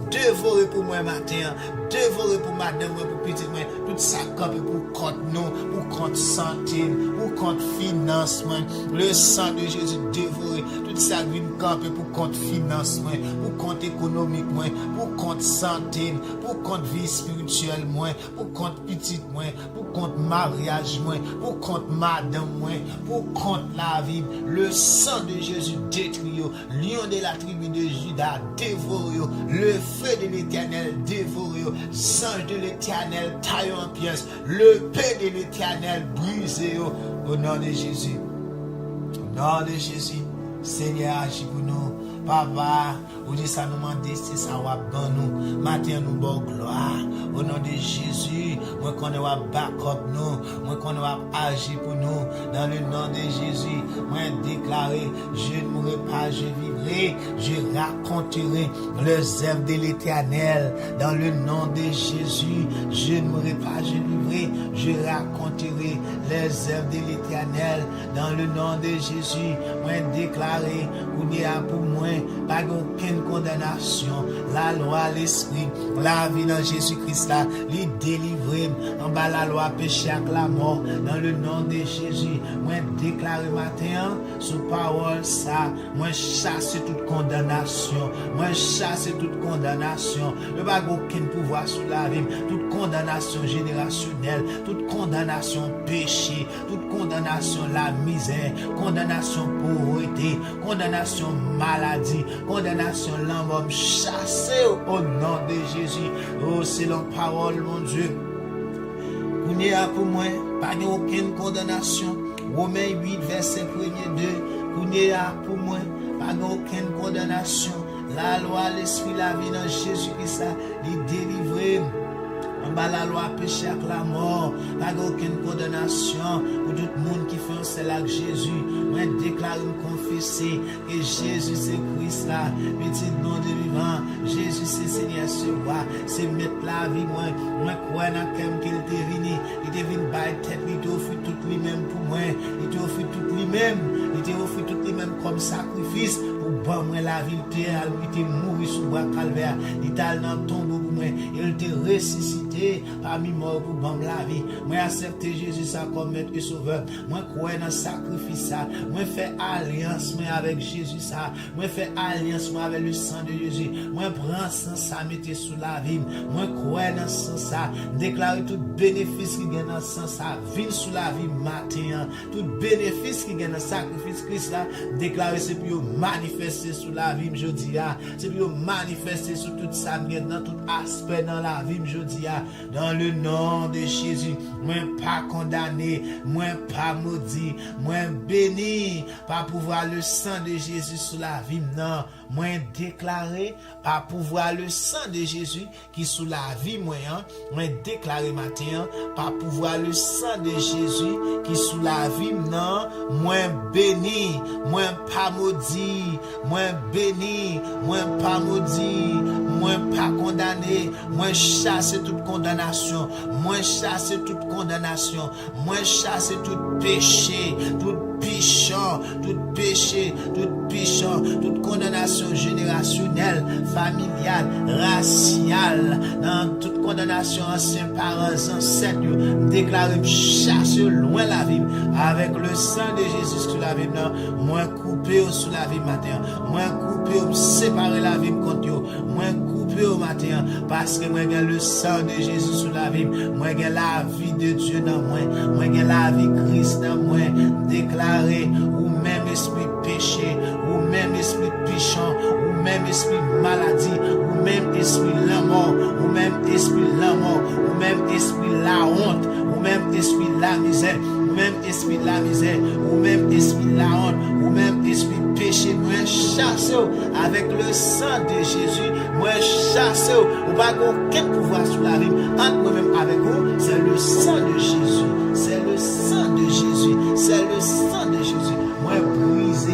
dévoré pour moi matin, dévoré pour madame, pour petite moi, tout ça comme pour contre nous, pour contre santé, pour contre financement, le sang de Jésus dévoré, tout ça vient camper pour contre financement, pour contre économique moi, pour contre santé, pour contre vie spirituelle moi, pour contre petite moi, pour contre mariage moi, pour contre madame moi, pour contre la vie, le sang de Jésus détruit, lion de la tribu de Juda dévoré, le feu de l'Éternel dévoré, sang de l'Éternel taillé en pièces, le paix de l'Éternel brisé au nom de Jésus. Au nom de Jésus, Seigneur, agis pour nous. Papa, ou dit ça nous demande, c'est ça va ban nous. Matin nous bon gloire. Au nom de Jésus, moi qu'on va back up nous, moi qu'on va agir pour nous. Dans le nom de Jésus, moi déclarer, je ne mourrai pas, je vivrai, je raconterai les œuvres de l'Éternel. Dans le nom de Jésus, je ne mourrai pas, je vivrai, je raconterai les œuvres de l'Éternel. Dans le nom de Jésus, moi déclarer, qu'il n'y a pour moi pas aucune condamnation. La loi, l'esprit, la vie dans Jésus-Christ là, les délivrer en bas la loi, péché avec la mort. Dans le nom de Jésus, moi déclarer matin sous parole ça, moi chasse toute condamnation, moi chasse toute condamnation. Le pas aucun pouvoir sur la vie, toute condamnation générationnelle, toute condamnation péché, toute condamnation la misère, condamnation pauvreté, condamnation maladie, condamnation l'homme chassé au nom de Jésus. Oh, c'est la parole, mon Dieu. Vous n'ayez pour moi, pas aucune condamnation. Romains 8, verset 1er 2. Vous n'ayez pour moi, pas aucune condamnation. La loi, l'esprit, la vie dans Jésus-Christ, les délivrer. En bas la loi, péché avec la mort, pas aucune condamnation pour tout le monde qui fait celle avec Jésus. Moi, déclare, confesser que Jésus c'est Christ là, petit nom de vivant. Jésus c'est Seigneur, ce roi, c'est mettre la vie. Moi, crois dans quelqu'un qu'il était venu, il était venu by tête, il t'a offert tout lui-même pour moi, il t'a offert tout lui-même, il t'a offert tout lui-même comme sacrifice pour bon moi la vie, il était mort sous bois calvaire, il t'a dans le tombeau pour moi, il t'a ressuscité parmi mort pour bon la vie. Moi accepter Jésus ça comme maître et sauveur. Moi croire dans sacrifice ça. Moi faire alliance moi avec Jésus ça. Moi faire alliance moi avec le sang de Jésus. Moi prendre sang ça mettre sous la vie. Moi croire dans sang ça. Déclarer tout bénéfice qui gagne dans sang ça vient sous la vie matin. Tout bénéfice qui gagne dans sacrifice Christ là, déclarer c'est pour manifester sous la vie jeudi là. C'est pour manifester sur tout ça dans tout aspect dans la vie jeudi là. Dans le nom de Jésus, moi pas condamné, moi pas maudit, moi béni par pouvoir le sang de Jésus sur la vie. Non, moi déclaré par pouvoir le sang de Jésus qui sous la vie moi déclaré matin par pouvoir le sang de Jésus qui sous la vie. Non, moi béni, moi pas maudit, moi béni, moi pas maudit, moi pas condamné, moi chasse toute condamnation, moi chasse toute condamnation, moi chasse tout péché, tout pichon, tout péché, tout pichon, toute condamnation générationnelle, familiale, raciale, dans toute condamnation anciens parents, ancêtres, déclaré chasse loin la vie avec le sang de Jésus sur la vie. Moi coupé sous la vie matin, moi coupé séparer la vie contre vous, moi coupé au matin parce que moi j'ai le sang de Jésus sur la vie, moi j'ai la vie de Dieu dans moi, moi j'ai la vie Christ dans moi. Déclarer ou même esprit péché, ou même esprit pichon, ou même esprit maladie, ou même esprit la mort, ou même esprit la mort, ou même esprit la honte, ou même esprit la misère, ou même esprit la misère, ou même esprit la honte, ou même esprit péché. Moi chasse avec le sang de Jésus, moi chasse ou pas aucun pouvoir sur la vie entre moi-même avec vous. C'est le sang de Jésus, c'est le sang de Jésus, c'est le sang de Jésus. Moi brisé,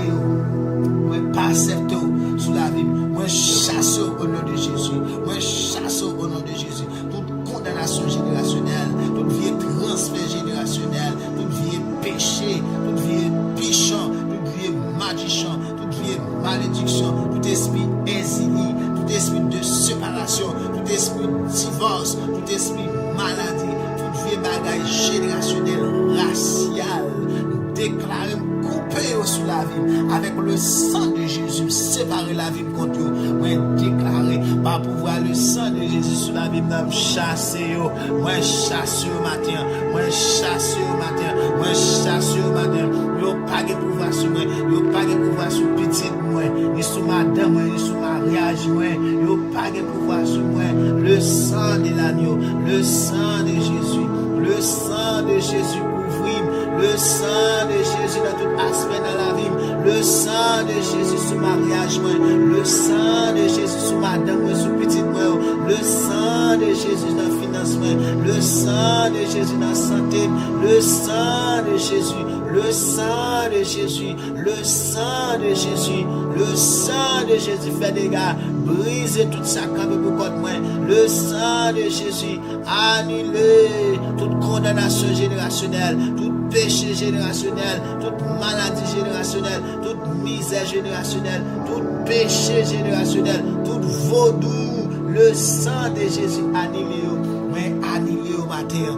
moi pas accepté sous la vie, moi chasse au nom de Jésus, moi chasse au nom de Jésus. Toute condamnation générationnelle, toute vie transfert générationnel, toute vie péché, toute vie pichon, toute vie magicien, toute vie malédiction, tout esprit exilé, tout esprit de séparation, tout esprit divorce, tout esprit maladie, toute vie bagaille générationnelle, raciale, déclaré coupé sous la vie avec le sang de Jésus, séparer la vie contre vous. Moi déclaré par pouvoir le sang de Jésus sous la vie, moi chasser, moi chasser au matin, moi chasser au matin, moi chasser au matin. Yo pas de pouvoir sur moi, yo pas de pouvoir sur petite moi, ni sur madame moi, ni sur mariage moi, yo pas de pouvoir sur moi. Le sang de l'agneau, le sang de Jésus, le sang de Jésus couvre, le sang de Jésus dans tout aspect dans la vie, le sang de Jésus sous mariage, le sang de Jésus sous madame, sous petite moi, le sang de Jésus dans financement, le sang de Jésus dans santé, le sang de Jésus, le sang de Jésus, le sang de Jésus, le sang de Jésus fait des gars, brise tout ça comme pour contre moi, le sang de Jésus, annuler toute condamnation générationnelle, tout péché générationnel, toute maladie générationnelle, toute misère générationnelle, tout péché générationnel, tout vaudou, le sang de Jésus annulé, annulé au matin.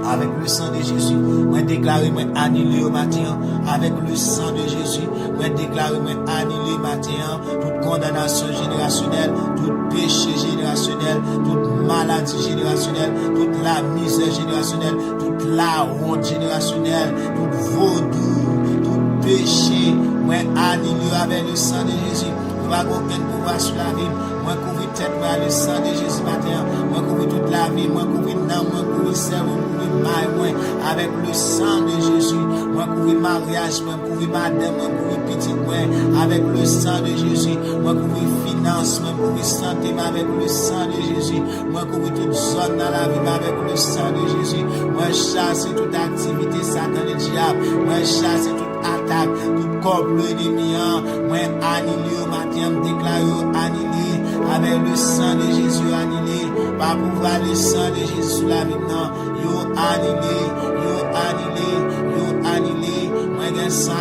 Avec le sang de Jésus, moi déclaré, moi annulé au matin. Avec le sang de Jésus, moi déclaré, moi annulé au matin. Toute condamnation générationnelle, tout péché générationnel, toute maladie générationnelle, toute la misère générationnelle, toute la honte générationnelle, tout vaudou, tout péché, moi annulé avec le sang de Jésus. Nous n'avons aucun pouvoir sur la vie. Moi couvrir tête, moi le sang de Jésus matin. Moi couvrir toute la vie, moi couvrir l'âme, moi couvrir cerveau, moi avec le sang de Jésus. Moi couvrir mariage, moi couvrir madame, moi couvrir petite, moi avec le sang de Jésus. Moi couvrir finance, moi couvrir santé, moi avec le sang de Jésus. Moi couvrir toute zone dans la vie, moi avec le sang de Jésus. Moi chasser toute activité Satan le diable. Moi chasser toute attaque, tout complot ennemi. Moi annulé au matin, me déclare annulé. Avec le sang de Jésus annulé, par pouvoir le sang de Jésus sous la vie, non, yo annulé, moi j'ai sang,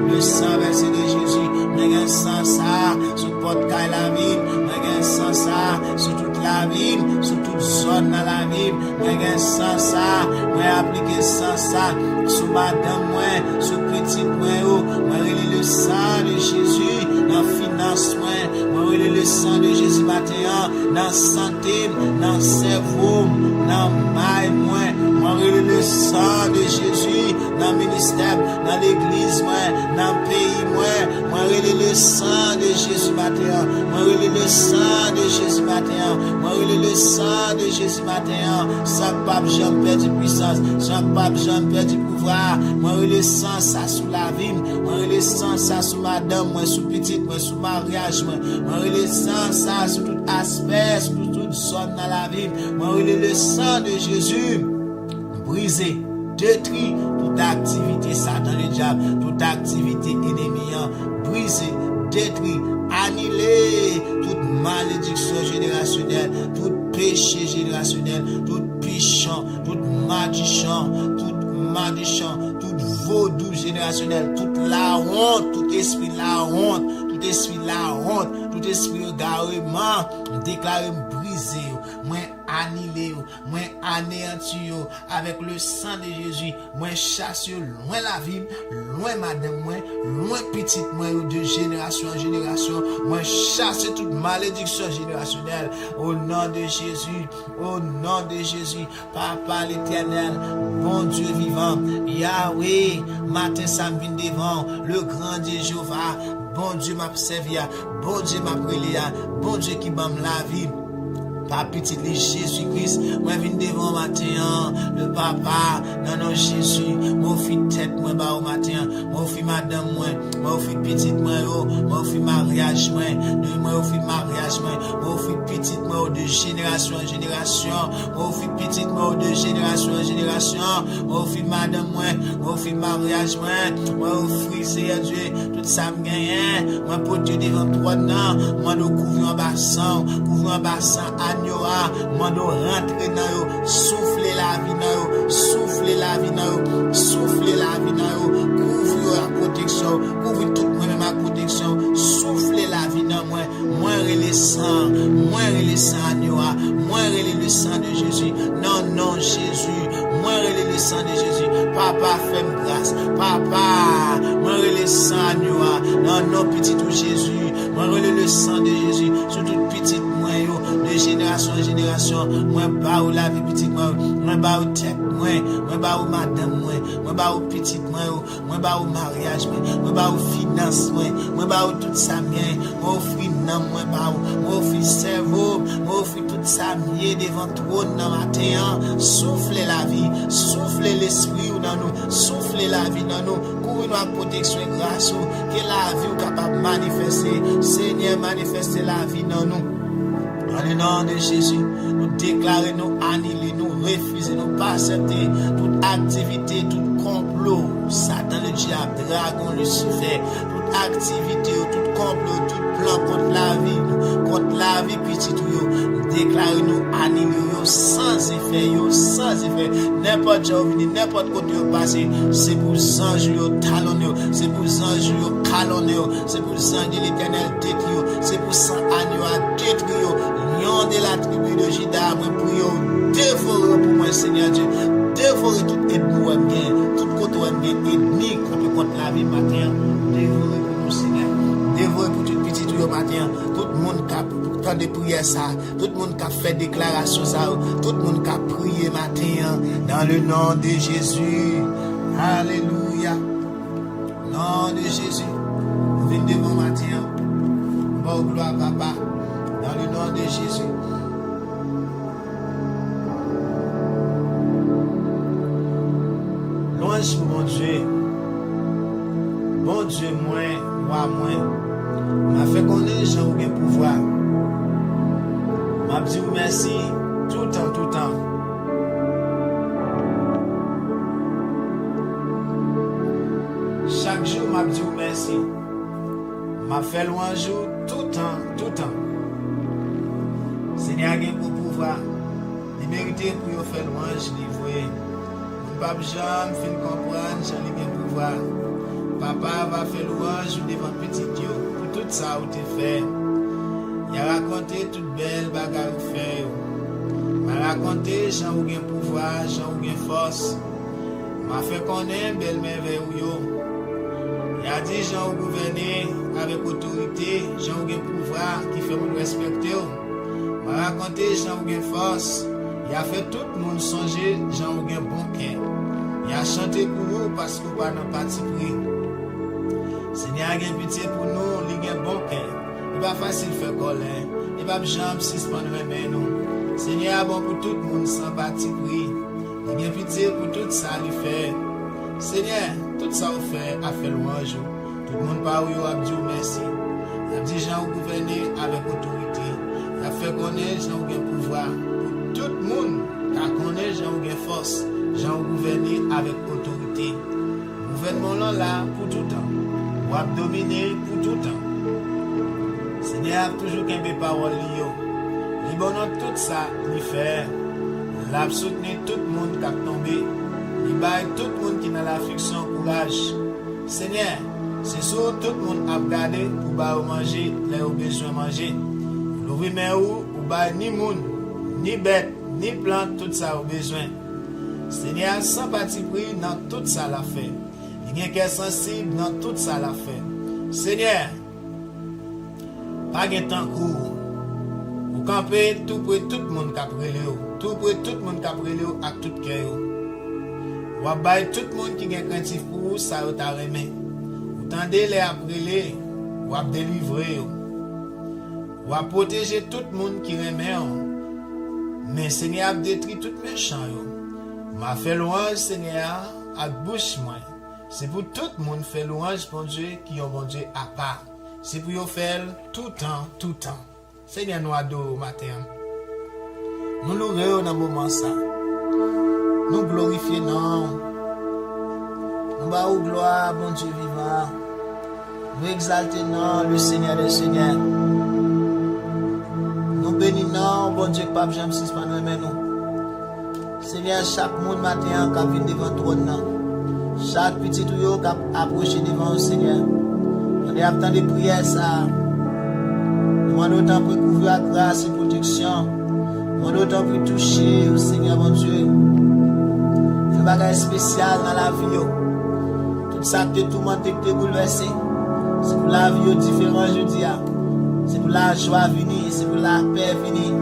le sang versé de Jésus, moi j'ai sang ça, sous porte la vie, moi j'ai sang ça, sur toute la vie, sur toute zone dans la vie, moi j'ai sang ça, moi appliqué sang ça, sous madame, moi, sous petite, moi relé le sang de Jésus, dans finance, moi relé le sang de Jésus matin, dans santé, dans cerveau, dans maille, moi relé le sang de Jésus, dans ministère, dans l'église, dans pays, moi relé le sang de Jésus matin, moi relé le sang de Jésus matin, moi relé le sang de Jésus matin, sans pape j'en perds de puissance, sans pape j'en perds de pouvoir, moi relé le sang ça sous la vie, moi relé le sang ça sous madame, moi sous petite, moi sous mariage, moi relé le sang ça sous tout aspect, sous toute zone dans la vie, moi relé le sang de Jésus, briser, détruire toute activité Satan le diable, toute activité ennemie, briser, détruire, annuler toute malédiction générationnelle, tout péché générationnel, tout pichon, tout magicien, tout vaudou générationnel, toute la honte, tout esprit la honte, tout esprit égarement, déclaré brisé, moi annulé, moi anéanti avec le sang de Jésus, moi chasse loin la vie, loin madame, moi loin petite, moi de génération en génération, moi chasse toute malédiction générationnelle au nom de Jésus, Papa l'Éternel, bon Dieu vivant, Yahweh, matin ça me vient devant, le grand Dieu Jéhovah, bon Dieu m'a servi, bon Dieu m'a prié, bon Dieu qui m'a la vie. Par petit Jésus-Christ, moi viens devant matin, le papa, non Jésus, moi fille tête, moi bas au matin, moi fille madame, moi fille petite, moi fille mariage, moi fille mariage, moi fille petite, moi de génération en génération, moi fille petite, moi de génération en génération, moi fille madame, moi fille mariage, moi fille Seigneur Dieu, tout ça me gagne, moi pour Dieu devant toi, non, moi nous couvrir un bassin, mando rentrer dans yo, souffler la vie dans yo, souffler la vie dans yo, couvrir la protection, couvrir tout moi ma protection, souffler la vie dans moi relé sang agnoa, moi relé le sang de Jésus, non Jésus, moi relé le sang de Jésus, papa fais-moi grâce, papa, moi relé le sang agnoa, non petit tout Jésus, moi relé le sang de Jésus, sur toute petite moi yo, de génération en génération, moi ba ou la vie petite moi ba ou tête moi ba ou madame moi ba ou petite moi ba ou mariage moi ba ou finance moi ba ou tout ça mien, moi offrir nan moi ba ou, moi offrir cerveau, moi offrir tout ça mien devant trône dans matin, souffler la vie, souffler l'esprit dans nous, souffler la vie dans nous, couvrir nous protection et grâce que la vie capable manifester. Seigneur, manifester la vie dans nous. Dans le nom de Jésus, nous déclarer, nous annuler, nous refuser, nous pas accepter toute activité, tout complot, Satan, le diable, dragon, Lucifer, toute activité, tout complot, tout plan contre la vie petite, nous déclarer, nous annuler, sans effet, n'importe où, n'importe côté où passer, c'est pour anges, talonnés, c'est pour anges, calonnés, c'est pour anges de l'éternel détruire, c'est pour 100 agneaux à détruire. Lion de la tribu de Juda, moi prions, dévorer pour moi, Seigneur Dieu, dévorer tout ennemi, tout côté ennemi contre la vie matin, dévorer pour nous, Seigneur, dévorer pour toute petite matin, tout le monde qui a fait des prières, ça, tout le monde qui a fait déclaration, ça, tout le monde qui a prié matin, dans le nom de Jésus, alléluia, nom de Jésus, venez devant matin, bon gloire papa. Dans le nom de Jésus. Louange pour mon Dieu. Bon Dieu, moi, m'a fait connaître j'ai aucun pouvoir. M'a dit merci tout le temps. Chaque jour, m'a dit merci. M'a fait louange tout le temps. Seigneur a pour pouvoir, il mérite pour faire louange, livrer. Mon papa Jean fait comprendre, j'en ai bien pouvoir. Papa va faire louange devant petit Dieu pour tout ça où tu fait. Il a raconté toute belle bagarre où fait. Il m'a raconté, j'en ai bien pouvoir, j'en ai bien force. M'a fait connaître belle merveille où yo. Il a dit, j'en ai gouverné avec autorité, j'en ai bien pouvoir qui fait me respecter. Il a raconté Jean Ougen force, il a fait tout le monde songer Jean Ougen bon cœur. Il a chanté pour vous parce que vous n'avez pas parti pris. Seigneur a pitié pour nous, il a bon cœur. Il n'est pas facile de faire colère, il n'est pas jamais suspendre les mains nous. Seigneur a bon pour tout le monde sans parti pris. Il a pitié pour tout ça qu'il fait. Seigneur, tout ça vous fait a fait louange. Tout le monde parle a dit merci. Il a dit Jean gouverner avec autorité. Il a fait connaître Jean Ougen pouvoir. Pour tout le monde qui a connaît Jean Ougen force, Jean gouverner avec autorité. Gouvernement là pour tout temps. Ou a dominer pour tout temps. Seigneur a toujours qu'un parole lié. Il bonheur tout ça, il fait. Il a soutenu tout le monde qui a tombé. Il baille tout le monde qui a la fiction courage. Seigneur, c'est sûr tout le monde a gardé pour manger, les besoin de manger. L'ouvrir mais ou baille ni monde, ni bête, ni plante, tout ça au besoin. Seigneur, sans parti pris dans tout ça la fait. Il y a quelqu'un sensible dans tout ça la fait. Seigneur, pas de temps court. Vous campez tout pour tout le monde qui a pris tout pour tout le monde qui a pris à tout cœur. Vous baille tout le monde qui a craintif pour vous, ça vous a remis. Vous tendez les après vous avez délivré. Vous avez protégé tout le monde qui remet. Mais Seigneur a détruit tout méchant. M'a fait louange, Seigneur, à bouche moi. C'est pour tout le monde faire louange, bon Dieu, qui ont bon Dieu à part. C'est pour vous faire tout le temps. Seigneur, nous adorons matin. Nous louons dans le moment ça. Nous glorifions, non. Nous bavons gloire, bon Dieu vivant. Nous exaltons, non, le Seigneur des Seigneurs. Nous bénissons, bon Dieu, Pape Jean-Baptiste, nous. Seigneur, chaque monde matin qui vient devant toi, chaque petit tuyau qui approche devant le Seigneur. On est à de prières, ça. Nous demandons autant pour couvrir la grâce et protection. Nous demandons autant pour toucher au Seigneur, mon Dieu. Fais un bagage spécial dans la vie. Tout ça que tu tourmentes, que tu bouleversé. C'est pour la vie différente, je dis. c'est pour la joie venir, c'est pour la paix venir.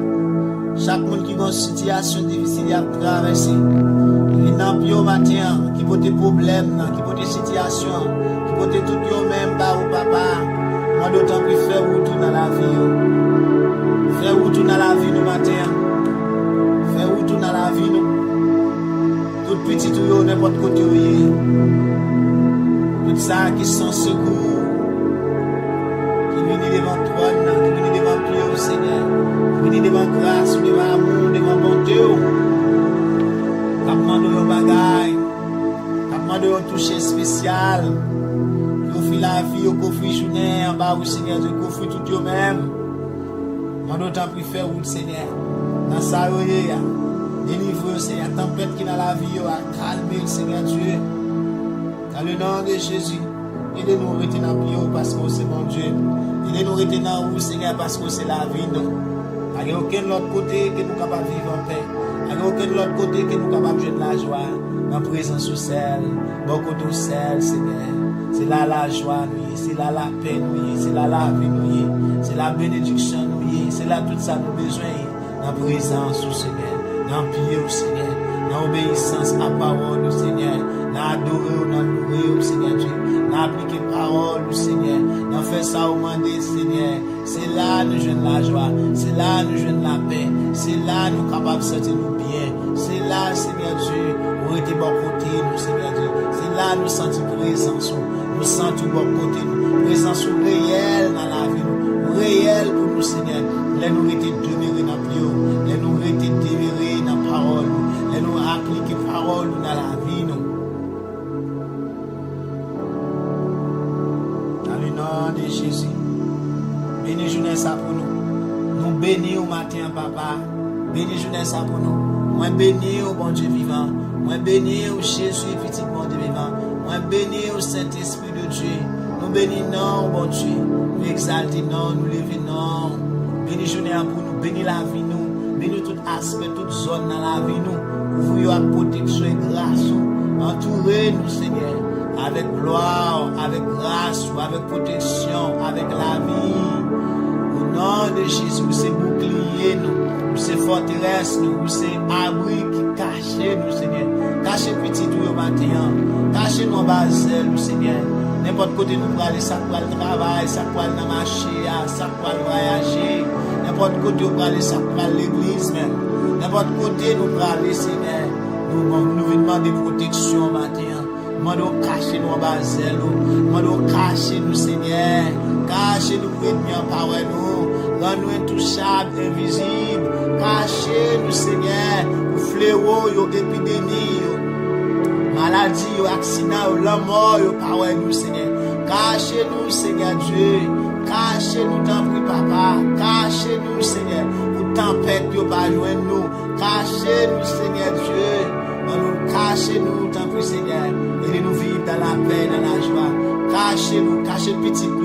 Chaque monde qui a une situation difficile à traverser, il n'a plus au matin, qui a des problèmes, qui a des situations, qui a tout le même par ou papa. Moi d'autant plus faire retour dans la vie. Faire retour dans la vie nous matin. Faire retour dans la vie nous. Tout petit tout n'importe côté où il est. Tout ça qui sont secours. Qui viennent devant trône, qui viennent devant Dieu, Seigneur. Qui viennent devant grâce, devant amour, devant bonté. Qui demandent un bagage. Qui demandent un toucher spécial. Qui offre la vie, qui offre journée en bas, Seigneur, qui offre tout eux-mêmes. Moi d'autant plus faire route, Seigneur. Dans sa royauté, délivre, Seigneur. Tempête qui dans la vie, calme, Seigneur Dieu. Dans le nom de Jésus, aidez-nous à rester dans le plus parce que c'est mon Dieu. Aidez-nous à rester dans vous, Seigneur, parce que c'est la vie. Il n'y a aucun autre côté que nous sommes capables de vivre en paix. Il n'y a aucun autre côté que nous sommes capables de jouer de la joie. Dans la présence au sel, beaucoup de sel, Seigneur. C'est là la joie, c'est là la paix, c'est là la vie, c'est la bénédiction, c'est là tout ça nous besoin. Dans la présence au Seigneur, dans le pied au Seigneur, dans l'obéissance à la parole au Seigneur, dans l'adorer, dans louer au Seigneur Dieu, dans l'appliquer parole au Seigneur, dans faire ça au monde Seigneur. C'est là nous jouons la joie, c'est là nous jouons la paix, c'est là nous sommes capables de sentir nous bien, c'est là, Seigneur Dieu, où était bon côté nous, Seigneur Dieu, c'est là nous sentons présence, nous sentons bon côté nous, présence réelle dans la vie nous, réelle pour nous, Seigneur. Les nous étaient demeurés dans le plus, les nous étaient demeurés dans la parole, les nous appliquer parole dans la vie nous. Dans le nom de Jésus, bénis journée ça pour nous. Nous bénis au matin, papa. Bénis journée ça pour nous. Moi bénis au bon Dieu vivant. Moi bénis au Jésus, petit bon Dieu vivant. Moi bénis au Saint-Esprit de Dieu. Nous bénis non, bon Dieu. Nous exaltons non, nous levons non. Bénis journée pour nous, bénis la vie nous, bénis tout aspect, toute zone dans la vie nous. Ouvrez à protection et grâce. Entourez-nous, Seigneur, avec gloire, avec grâce, avec protection, avec la vie. Au nom de Jésus, c'est bouclier nous, c'est forteresse nous, c'est abri qui cache nous, Seigneur. Cachez petit tout au matin, cachez nos basels, Seigneur. N'importe côté nous pour aller, ça pour le travail, ça pour aller dans le marché, ça pour aller voyager. N'importe côté nous pour aller, ça pour aller l'église même. N'importe côté nous pour aller, Seigneur. Nous demandons protection matin. Nous demandons cacher nos basels, nous demandons cacher nous, Seigneur. Cachez nous pour être par nous. Rends-nous intouchables, invisibles. Cachez nous, Seigneur, pour fléau, épidémie. Maladie, accident, la mort, par nous, Seigneur. Cachez-nous, Seigneur Dieu. Cachez-nous, tant pis, papa. Cachez-nous, Seigneur. Pour tempête, pas joindre nous. Cachez-nous, Seigneur Dieu. Cachez-nous, tant pis, Seigneur. Et nous vivre dans la paix, dans la joie. Cachez-nous, cachez petit nous.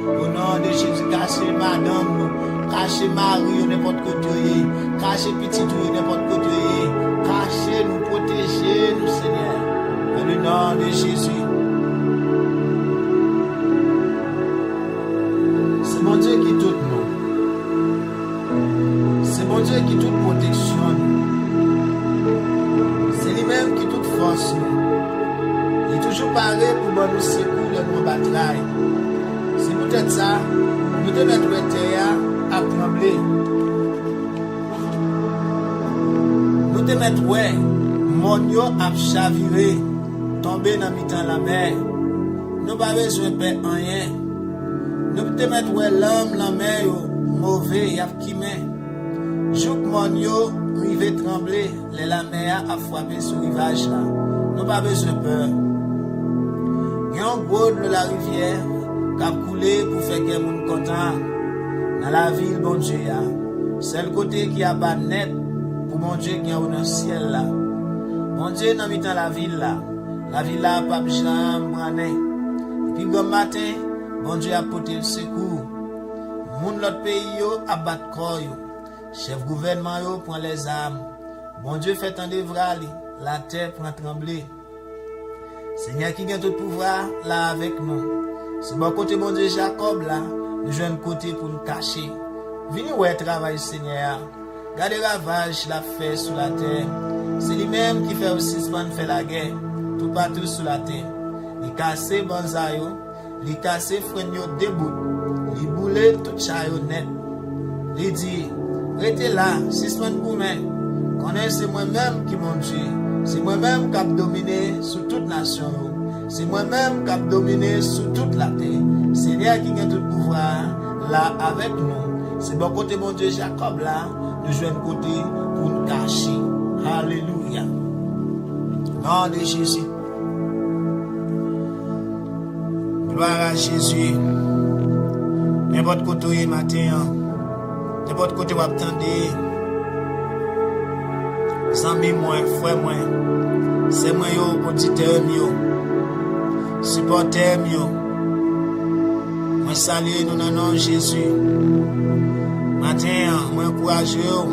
Au nom de Jésus, cachez madame nous. Cachez Marie, n'importe côté. Cachez petit nous, n'importe côté. Cachez-nous, protégez-nous, Seigneur. Dans le nom de Jésus. C'est mon Dieu qui tout nous. C'est mon Dieu qui toute protection nous. C'est lui-même qui toute force nous. Il est toujours paré pour nous secours de nos batailles. C'est peut-être ça, nous devons mettre terre à trembler. Nous devons mettre mon yo a chaviré, tombé dans mi-temps la mer. Nous pas besoin de faire rien. Nous devons mettre l'homme la mer mauvais y a qui met. Jouk mon yo rive trembler, la mer a frappé sur rivage là. Nous pas besoin de peur. Il y a un gros de la rivière qui a coulé pour faire que les gens contents. Dans la ville, bon Dieu, c'est le côté qui a pas net pour mon Dieu qui est dans le ciel là. Mon Dieu, dans la ville là pas jamais. Et puis, comme matin, bon Dieu a porté le secours. Moun l'autre pays a battu corps. Chef gouvernement yo prend les armes. Bon Dieu fait tendre la terre prend trembler. Seigneur qui a tout pouvoir là avec nous. C'est bon côté bon Dieu Jacob là, nous jouons côté pour nous cacher. Venez ouais travail Seigneur. Gardez ravage la fait sur la terre. C'est lui-même qui fait aussi ce qu'on fait la guerre. Tout partout sur la terre. Il casse bonsayo, il casse freigno debout, il boule tout chayo net. Il dit, restez là, si c'est pour moi. Connaissez moi-même qui mon Dieu. C'est moi-même qui a dominé sur toute nation. C'est moi-même qui a dominé sur toute la terre. Seigneur qui a tout pouvoir là avec nous. C'est bon côté mon Dieu Jacob là, nous jouons côté pour nous cacher. Alléluia. Nom de Jésus. Gloire à Jésus. N'importe côté matin, n'importe côté vous attendez. Zami moi, frère moi, c'est moi yo auditeur yo, supporter yo. Moi salue nous dans le nom de Jésus. Matin, moi encourage yo.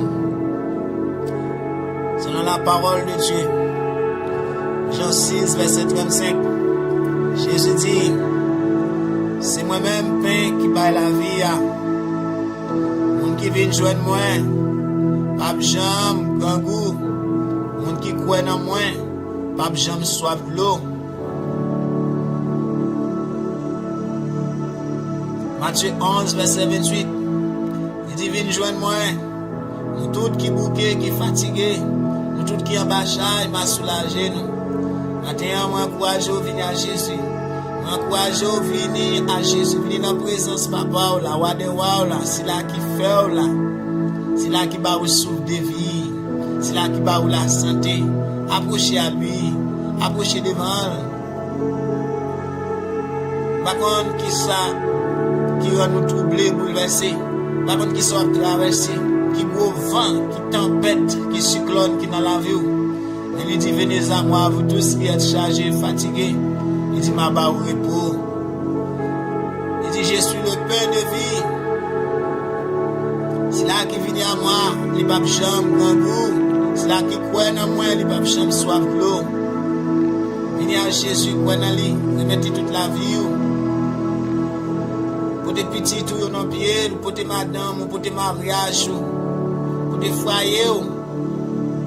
Selon la parole de Dieu. Jean 6 verset 35. Jésus dit, c'est moi-même pain qui baille la vie. Moun qui vient joindre moi, pas jambe grand goût. Moun qui croit dans moi, pas jambe soif de l'eau. Matthieu 11 verset 28. Il dit viens joindre moi. Nous tous qui bouqués, qui fatigués, nous tous qui en bâchage, m'a soulagé nous. Maintenant, moi encourage au venir à Jésus. Moi encourage au venir à Jésus. Venir dans la présence papa là, wa de wa là, c'est là qui fait là. C'est là qui va vous souffle de vie. C'est là qui va vous la santé. Approchez à lui. Approchez devant. Par contre, qui ça qui va nous troubler, bouleverser. Par contre, qui soit traversé, qui gros vent, qui tempête, qui cyclone, qui dans la vie. Il dit, venez à moi, vous tous qui êtes chargés, fatigués. Il dit, ma barre au repos. Il dit, je suis le pain de vie. C'est là qui vient à moi, les papes jambes, grand goût. C'est là qui croit en moi, les papes jambes, soif de l'eau. Venez à Jésus, croit en lui, remettez toute la vie. Pour des petits tout dans pied, pour des madames, pour des mariages, pour des foyers,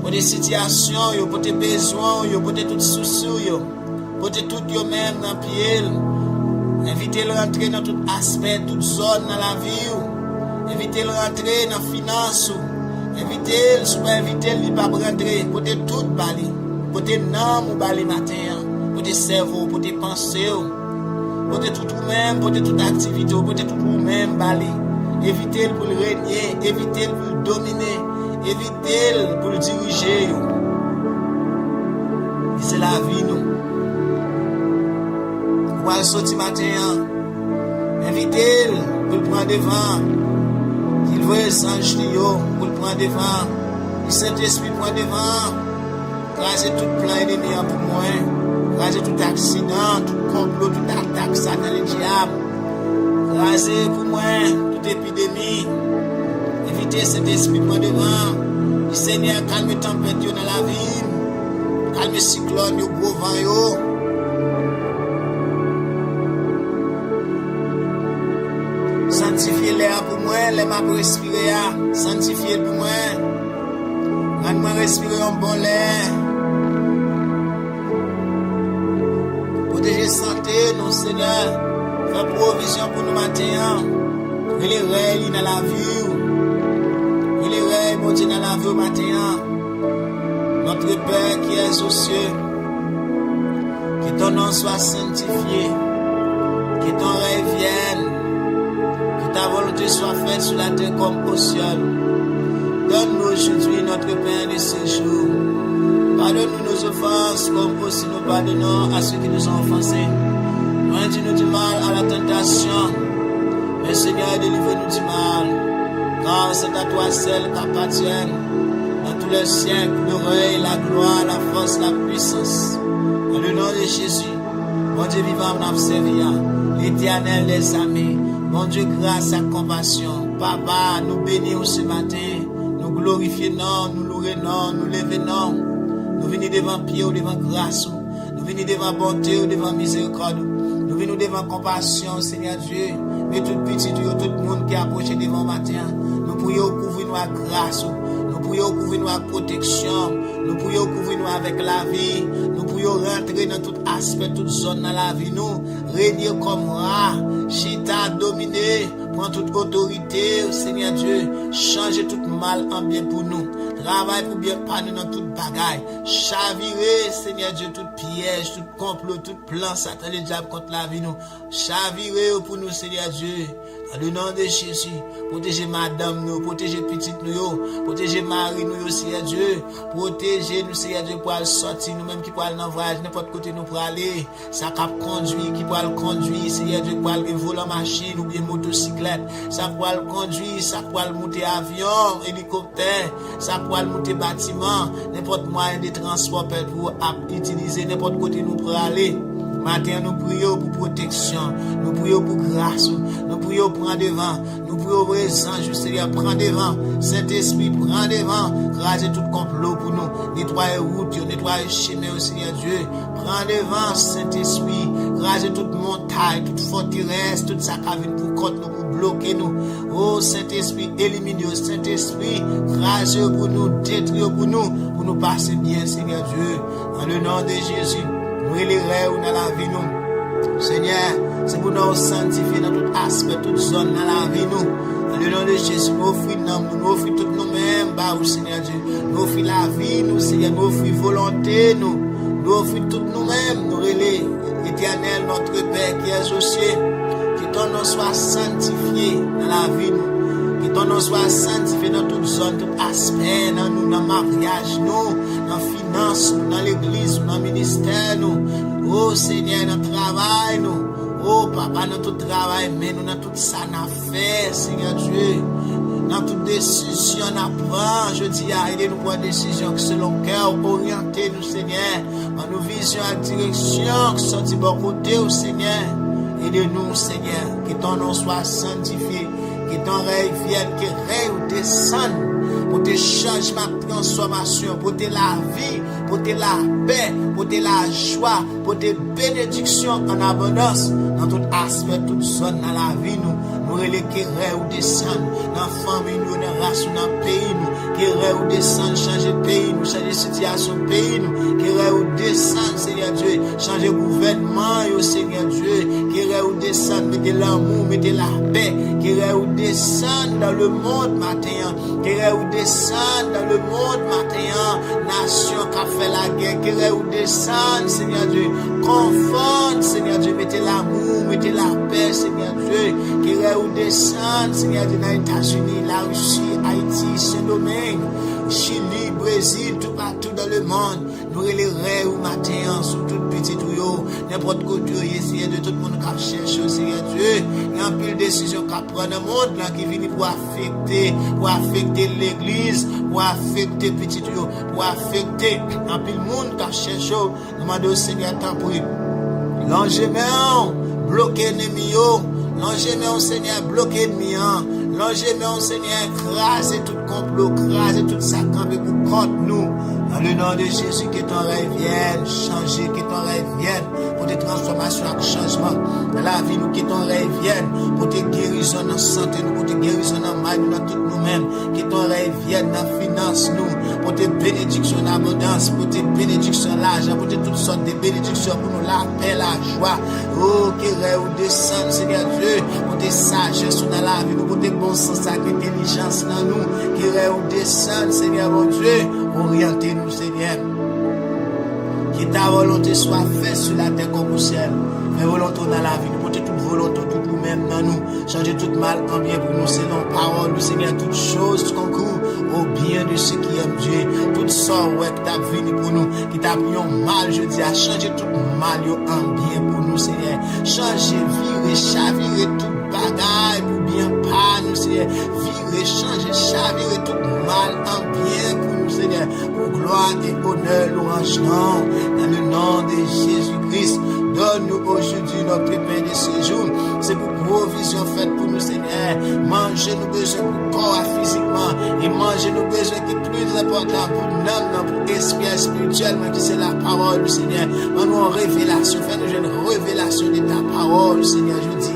pour des situations, pour des besoins, pour des tout soucis, pour des tout yo même dans pied. Invitez-le à rentrer dans tout aspect, toute zone dans la vie. Invitez-le à rentrer dans la finance. Invitez-le, si vous invitez-le, il va rentrer. Pour des tout bali, pour des noms ou bali matin, pour des cerveaux, pour des pensées. Pour tout vous-même, pour toute activité, pour tout vous-même, bali. Évitez-le pour le régner, évitez-le pour le dominer, évitez-le pour le diriger. Et c'est la vie, nous. Vous allez sortir matin, invitez-le pour le prendre devant. Il veut les anges pour le prendre devant. Le Saint-Esprit prend devant. Crasez tout plein d'ennemis pour moi. Crasez tout accident, tout complot, tout attaque, ça dans le diable. Crasez pour moi toute épidémie. Évitez cet esprit pour devant. Le Seigneur calme tempête dans la vie. Calme cyclone, gros vent. Sanctifiez l'air pour moi, l'air m'a respirer. Sanctifiez pour moi. Rends-moi respirer un bon l'air. Protéger santé, non Seigneur. Fais provision pour nous matin. Il est réel dans la vie. Il est réel, mon Dieu, dans la vie matin. Notre Père qui est aux cieux. Que ton nom soit sanctifié. Que ton règne vienne. Que ta volonté soit faite sur la terre comme au ciel. Donne-nous aujourd'hui notre pain de ce jour. Pardonne-nous nos offenses comme aussi nous pardonnons à ceux qui nous ont offensés. Loin-nous du mal à la tentation. Mais Seigneur, délivre-nous du mal. Car c'est à toi seul qu'appartiennent dans tous les siècles le règne, la gloire, la force, la puissance. Dans le nom de Jésus, mon Dieu vivant, nous servir. L'Éternel des armées. Mon Dieu, grâce à compassion. Papa, nous bénissons ce matin. Nous glorifions, nous louons, nous levons. Nous venons devant pied ou devant grâce. Nous venons devant bonté ou devant miséricorde. Nous venons devant compassion, Seigneur Dieu. mais tout petit, tout le monde qui approche devant matin. Nous prions couvrir nous avec grâce. Nous prions couvrir nous avec protection. Nous prions couvrir nous avec la vie. Nous prions rentrer dans tout aspect, toute zone dans la vie. Nous régner comme roi. Chita dominer. Prends toute autorité, Seigneur Dieu. Changer tout mal en bien pour nous. Travaille pour bien pas nous dans toute bagaille. Chavirer, Seigneur Dieu, tout piège, tout complot, tout plan, Satan le diable contre la vie nous. Chavirer pour nous, Seigneur Dieu. Dans le nom de Jésus, protégez madame nous, protégez petite nous, protégez Marie nous, Seigneur Dieu. Protégez nous, Seigneur Dieu, pour aller sortir, nous-mêmes qui pour aller dans voyage, n'importe côté nous pour aller. Ça cap conduire, qui pour aller conduire, Seigneur Dieu, pour aller voler machine ou bien motocyclette. Ça pour aller conduire, ça pour aller monter avion, hélicoptère, ça pour aller monter bâtiment, n'importe moyen de transport pour utiliser, n'importe côté nous pour aller. Matin, nous prions pour protection, nous prions pour grâce, nous prions pour prendre devant, nous prions pour les anges, Seigneur, prends devant, Saint-Esprit, prends devant, raser tout complot pour nous, nettoyer route, nettoyer chemin, Seigneur Dieu, prends devant, Saint-Esprit, raser toute montagne, toute forteresse, tout ça qui vient pour contre nous, pour bloquer nous. Oh, Saint-Esprit, élimine-nous, Saint-Esprit, raser pour nous, détruire pour nous passer bien, Seigneur Dieu, dans le nom de Jésus. Nous élèverons dans la vie nous. Seigneur, c'est pour nous sanctifier dans tout aspect, toute zone dans la vie nous. Dans le nom de Jésus, nous offrons tout nous-mêmes, Seigneur Dieu. Nous offrons la vie nous, Seigneur, nous offrons volonté nous offrons tout nous-mêmes, nous relais, Éternel, notre Père qui est aux cieux, que ton nom soit sanctifié dans la vie nous. Que ton nom soit sanctifié dans toute zone, tout aspect, dans nous, dans le mariage, nous, dans la finance, nous, dans l'église, dans le ministère, nous. Oh Seigneur, dans le travail, nous. Oh Papa, dans tout travail, mais nous, dans tout ça, nous fait, Seigneur Dieu. Dans toute décision, nous prend, je dis, aidez-nous pour une décision selon cœur, orientez nous, Seigneur. Dans nos visions et direction, sorti bon côté, au Seigneur. Aidez-nous, Seigneur, que ton nom soit sanctifié. Que ton règne vienne, que règne descende pour tes changements, transformations, pour tes la vie, pour tes la paix, pour tes la joie, pour tes bénédictions en abondance dans tout aspect, toute zone dans la vie nous. Nous relais qui règne descende dans la famille, nous, dans la race, dans le pays nous, qui règne descende, changer le pays nous, changer la situation du pays nous, qui règne descende, Seigneur Dieu, changer le gouvernement, Seigneur Dieu, qui règne descende, mettez l'amour, mettez la paix, qui règne descendre dans le monde matin, qui descendre dans le monde matin, nation qui a fait la guerre, qui descendre, Seigneur Dieu, conforte, Seigneur Dieu, mettez l'amour, mettez la paix, Seigneur Dieu, qui descendre, Seigneur Dieu, dans les États-Unis, la Russie, Haïti, Saint-Domingue, Chili, Brésil, tout partout dans le monde, nous les rêves au matin, sur toute petite tuyau, n'importe quoi, Seigneur Dieu, tout le monde qui cherche, Seigneur Dieu, il y a une pile de décisions qui prend dans le monde là, qui viennent pour affecter l'église, pour affecter petit tuyau, pour affecter un pile de monde qui cherche, nous demandons au Seigneur, tant pour l'enjeu, bloquer l'ennemi, l'enjeu, Seigneur, bloquer l'ennemi, l'enjeu, Seigneur, écraser tout complot, écraser tout ça pour contre nous. Dans le nom de Jésus, que ton rêve vienne changer, que ton rêve vienne pour des transformations et changements. Dans la vie, nous, que ton rêve vienne pour tes guérisons dans la santé, pour tes guérisons dans la maille, dans tout nous-mêmes. Que ton rêve vienne dans la finance, nous, pour tes bénédictions en abondance, pour tes bénédictions l'argent, pour toutes sortes de bénédictions, pour nous la paix, la joie. Oh, que rêve descende, Seigneur Dieu, pour tes sagesses dans la vie, pour tes bons sens, intelligence dans nous. Que rêve descende, Seigneur mon Dieu, orientez-nous, Seigneur. Que ta volonté soit faite sur la terre comme au ciel. Fais volonté dans la vie, nous porter toute volonté, tout nous-mêmes dans nous. Changer tout mal en bien pour nous, selon parole, nous, Seigneur, toutes choses concourent au bien de ceux qui aiment Dieu. Toutes sortes, ouais, que t'as venu pour nous, qui t'a pris en mal, je dis, à changer tout mal en bien pour nous, Seigneur. Changer, virer, chavirer tout bagaille pour bien pas nous, Seigneur. Virer, changer, chavirer tout mal en bien pour nous, Seigneur. Pour gloire et honneur, louange, non. Dans le nom de Jésus-Christ, donne-nous aujourd'hui notre pain de ce jour. C'est pour provision faite pour nous, Seigneur. Manger nos besoins pour corps physiquement et manger nos besoins qui est plus important pour l'âme, pour esprit spirituellement, qui c'est la parole du Seigneur. Donne-nous en révélation, fais-nous une révélation de ta parole, Seigneur, je dis,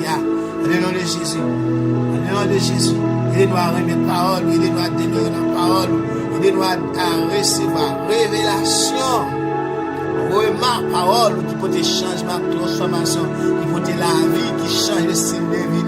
Dans le nom de Jésus. Dans le nom de Jésus. Aidez-nous à remettre parole. Aidez-nous à demeurer dans la parole. Aidez-nous à recevoir révélation. Remarque parole qui peut te changement, transformation, qui peut te la vie, qui change le style de vie.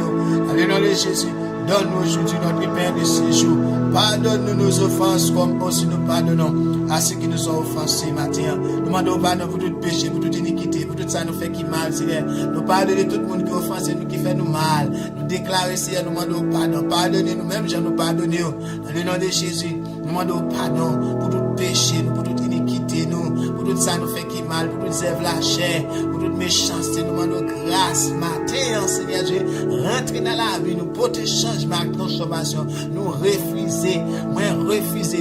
Dans le nom de Jésus. Donne-nous aujourd'hui notre Père de ce jour. Pardonne-nous nos offenses comme aussi nous pardonnons à ceux qui nous ont offensés matin. Nous demandons pardon pour tout péché, pour toute iniquité, pour tout ça nous fait qui mal, Seigneur. Nous pardonnons tout le monde qui offense nous, qui fait nous mal. Nous déclarons, Seigneur, nous demandons pardon. Pardonnez-nous, même si nous pardonnons. Dans le nom de Jésus, nous demandons pardon pour tout péché, pour toute iniquité, pour tout ça nous fait qui mal, pour toute œuvre la chair, pour toute méchanceté. Nous demandons grâce matin, Seigneur Dieu. Rentrez dans la vie, nous porter changement, transformation. Nous refuser,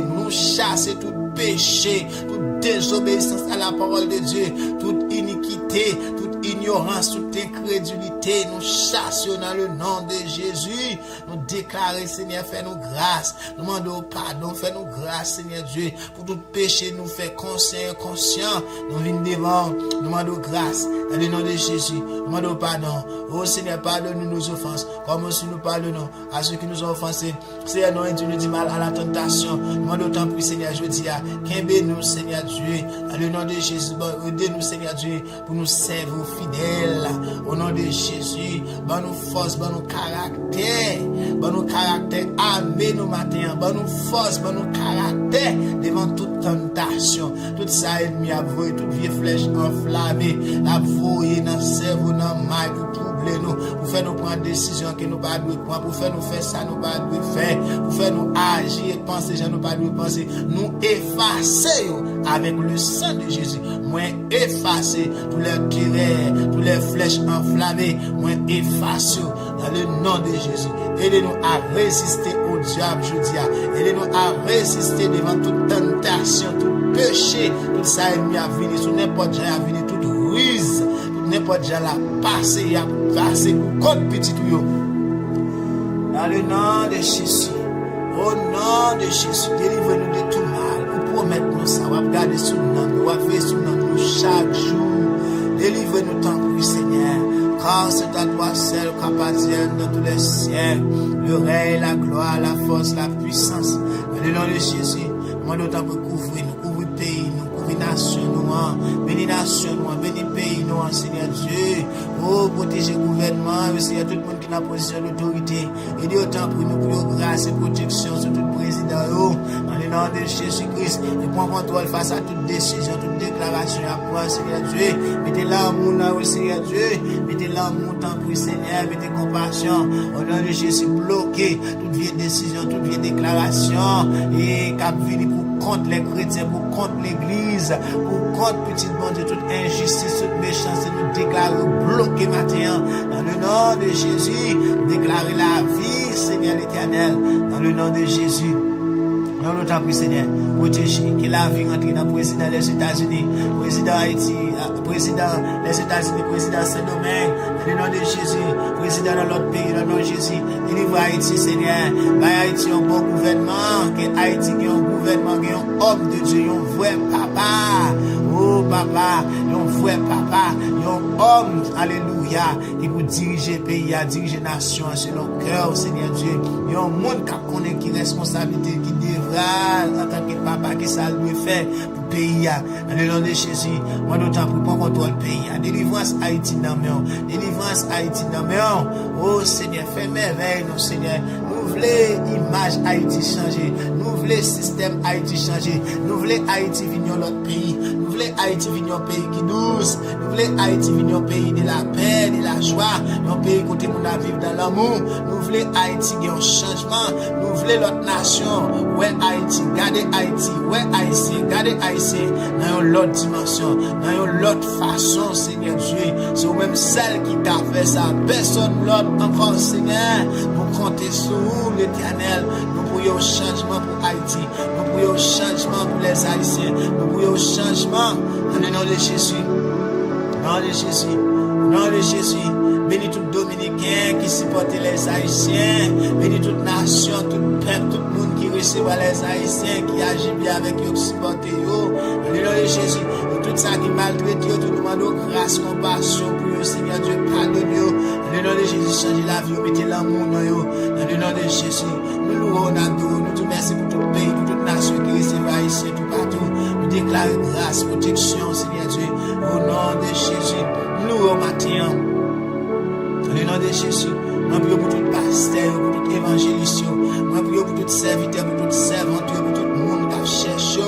nous chasser tout péché, toute désobéissance à la parole de Dieu, toute iniquité, toute ignorance, toute incrédulité, nous chassons dans le nom de Jésus. Nous déclarons, Seigneur, fais-nous grâce. Nous demandons pardon, fais-nous grâce, Seigneur Dieu, pour tout péché, nous fait conscient et inconscient. Nous venons devant, nous demandons grâce. Dans le nom de Jésus, nous demandons pardon. Oh Seigneur, pardonne-nous nos offenses, comme aussi nous pardonnons à ceux qui nous ont offensés. Seigneur, nous induis du mal à la tentation. Nous demandons tant plus, Seigneur, je dis à qu'aimez-nous, Seigneur Dieu. Dans le nom de Jésus, aidez-nous, Seigneur Dieu, pour nous servir fidèles. Au nom de Jésus, bon nous force, bon nous caractère, armez nous matin, bon nous force, bon nous caractère devant toute tentation, toute ça ennemi à vous, toute vieille flèche enflammée, la voyer dans le cerveau, dans le mal, pour troubler nous, pour faire nous prendre des décisions que nous pas de prendre, pour faire nous faire ça, nous pas de faire, pour faire nous agir et penser, nous pas de penser, nous effacer avec le sang de Jésus, moins effacer tous les terreurs, tous les flèches enflammées, moins effacer dans le nom de Jésus. Aidez-nous à résister au diable, je dis. Aidez-nous à résister devant toute tentation, tout péché, tout ça ennemi à venir, sur n'importe quoi à venir, toute ruse, tout n'importe quoi à passer, contre petit tuyau. Dans le nom de Jésus, au nom de Jésus, délivrez-nous de tout mal. Nous promettons ça, on va garder sous nous, on va faire sous nous chaque jour. Délivrez-nous tant que Seigneur. Car c'est à toi seul qu'appartiennent dans tous les siècles le règne, la gloire, la force, la puissance. Dans le nom de Jésus, nous demandons pour couvrir le pays, nous couvrir nation, nous, bénis nation, nous, bénis pays, nous, Seigneur Dieu. Oh, protéger le gouvernement, Seigneur, tout le monde qui est dans la position d'autorité. Aidez autant pour nous, pour grâce et protection sur tout le président. Dans le nom de Jésus-Christ, et prends contrôle face à toute décision, toute déclaration à prendre, Seigneur Dieu. Mettez l'amour là, Seigneur Dieu. Mettez l'amour tant pour Seigneur, mettez compassion. Au nom de Jésus, bloquez toute vieille décision, toute vieille déclaration. Et cap venir pour contre les chrétiens, pour contre l'église, pour contre petit bon Dieu, toute injustice, toute méchanceté, nous déclarons bloqué matin. Dans le nom de Jésus, déclarez la vie, Seigneur l'Éternel. Dans le nom de Jésus. Nous nous t'en prie, Seigneur, protéger, que la vie rentre dans le président des États-Unis, président Haïti, président des États-Unis, président Saint-Domingue, dans le nom de Jésus, président dans l'autre pays, dans le nom de Jésus, délivre Haïti, Seigneur, Haïti un bon gouvernement, que Haïti qui est un gouvernement, qui est un homme de Dieu, un vrai papa, oh papa, un vrai papa, un homme, alléluia, qui peut diriger le pays, diriger la nation, selon le cœur, Seigneur Dieu, il y a un monde qui connaît qui responsabilité, qui devrait en tant que papa, qui ça doit faire pour le pays. Dans le nom de Jésus, moi d'autant pour prendre contrôle le pays. Délivrance Haïti dans le délivrance Haïti dans le oh Seigneur, fais merveille, non Seigneur. Nous voulons l'image Haïti changer. Nous voulons le système Haïti changer. Nous voulons Haïti venir dans l'autre pays. Nous voulons Haïti venir un pays qui douce. Nous voulons Haïti venir un pays de la paix, de la joie. Un pays côté mon vivre dans l'amour. Nous voulons Haïti qui un changement. Nous voulons l'autre nation. Ouais Haïti, gardez Haïti. Ouais Haïti, gardez Haïti. Dans une autre dimension. Dans une autre façon, Seigneur Dieu. C'est même celle qui t'a fait ça. Personne l'autre encore, Seigneur. Nous comptons sur l'Éternel. Nous prions changement pour Haïti. Nous prions changement pour les Haïtiens. Nous prions changement dans le nom de Jésus. Dans le nom de Jésus. Dans le nom de Jésus. Bénis tout Dominicain qui supporte les Haïtiens. Bénis toute nation, tout peuple, tout le monde qui recevoir les Haïtiens, qui agit bien avec eux, qui supportent eux. Dans le nom de Jésus, tout ça qui maltraite eux, tout nous demandons grâce, compassion pour eux, Seigneur Dieu, pardonne-eux. Dans le nom de Jésus, changez la vie, mettez l'amour dans eux. Dans le nom de Jésus, nous louons, nous te merci pour tout pays, pour toute nation qui recevra Haïtiens, tout partout. Nous déclarons grâce, protection, Seigneur Dieu, au nom de Jésus. Nous louons matin. Dans le nom de Jésus, moi prie pour tout pasteur, pour tout évangéliste, moi prie pour tout serviteur, pour tout servante, pour tout le monde qui cherche.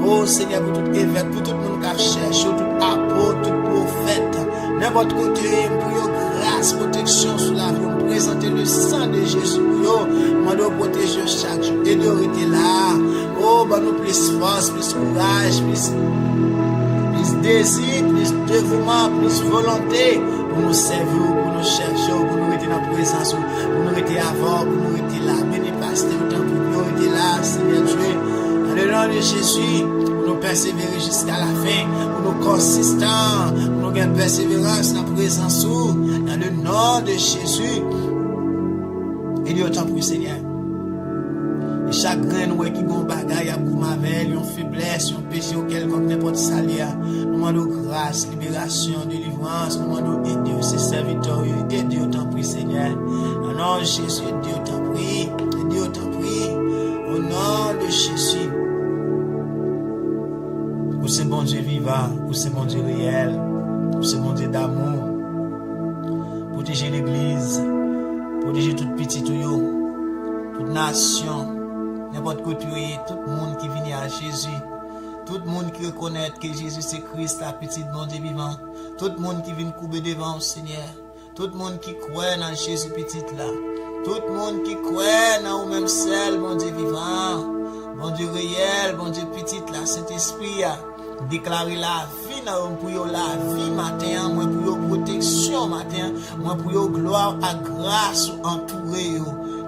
Oh Seigneur, pour tout évêque, pour tout le monde qui cherche, tout apôtre, tout prophète, n'importe côté, pour grâce, protection sur la vie, on présente le sang de Jésus. Moi de protéger chaque jour et de rester là. Oh, bah nous plus force, plus courage, plus désir, plus dévouement, plus volonté pour nous servir, pour nous chercher, pour nous rester dans la présence, pour nous rester avant, pour nous rester là. Béni pasteur, autant pour nous rester là, Seigneur Dieu. Dans le nom de Jésus, pour nous persévérer jusqu'à la fin, pour nous consistants, pour nous gagner persévérance dans la présence, dans le nom de Jésus. Et Dieu, autant pour Seigneur. Et chaque grain qui gon bagaille a pour ma veille, une faiblesse, un péché auquel comme n'importe salia. Nous demandons grâce, libération, délivrance. Nous demandons aider ces serviteurs, aider autant pour Seigneur. Au nom de Jésus, aider autant prie, aider autant prie. Au nom de Jésus. Pour ce bon Dieu vivant, pour ce bon Dieu réel, pour ce bon Dieu d'amour. Protéger l'église, protéger toute petite toute nation. N'importe côté, tout le monde qui vient à Jésus, tout le monde qui reconnaît que Jésus c'est Christ, la petite bon Dieu vivant, tout le monde qui vient couper devant le Seigneur, tout le monde qui croit dans Jésus petit là, tout le monde qui croit dans vous-même seul, bon Dieu vivant, bon Dieu réel, bon Dieu petit là, Saint-Esprit, déclarer la vie pour la vie matin, moi pour protection matin, moi pour gloire à grâce entouré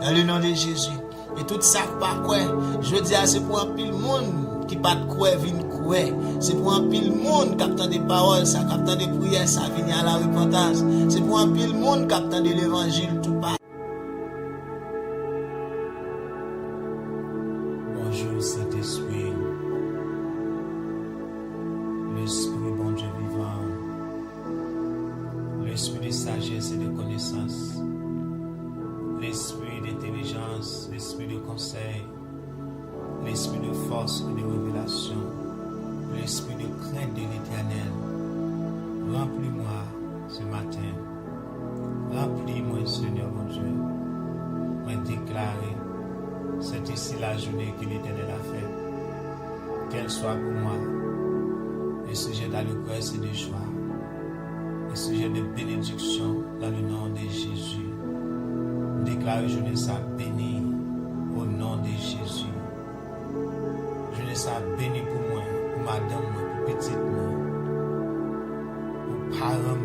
dans le nom de Jésus. Et tout ça pas quoi, je dis c'est pour un pile monde qui pas de quoi vient quoi. C'est pour un pile monde qui attend des paroles, ça qui attend des prières, ça vient à la repentance. C'est pour un pile monde qui attend de l'évangile tout pas. Bonjour Saint-Esprit, l'Esprit bon Dieu vivant, l'Esprit de sagesse et de connaissance, l'Esprit d'intelligence, l'Esprit de conseil, l'Esprit de force et de révélation, l'Esprit de crainte de l'Éternel. Remplis-moi ce matin. Remplis-moi, Seigneur mon Dieu. Moi déclarer, c'est ici la journée que l'Éternel a faite. Qu'elle soit pour moi un sujet d'allégresse et de joie, un sujet de bénédiction dans le nom de Jésus. Déclare jeunesse à béni au nom de Jésus. Jeunesse à béni pour moi, pour madame, pour petite moi, pour parents,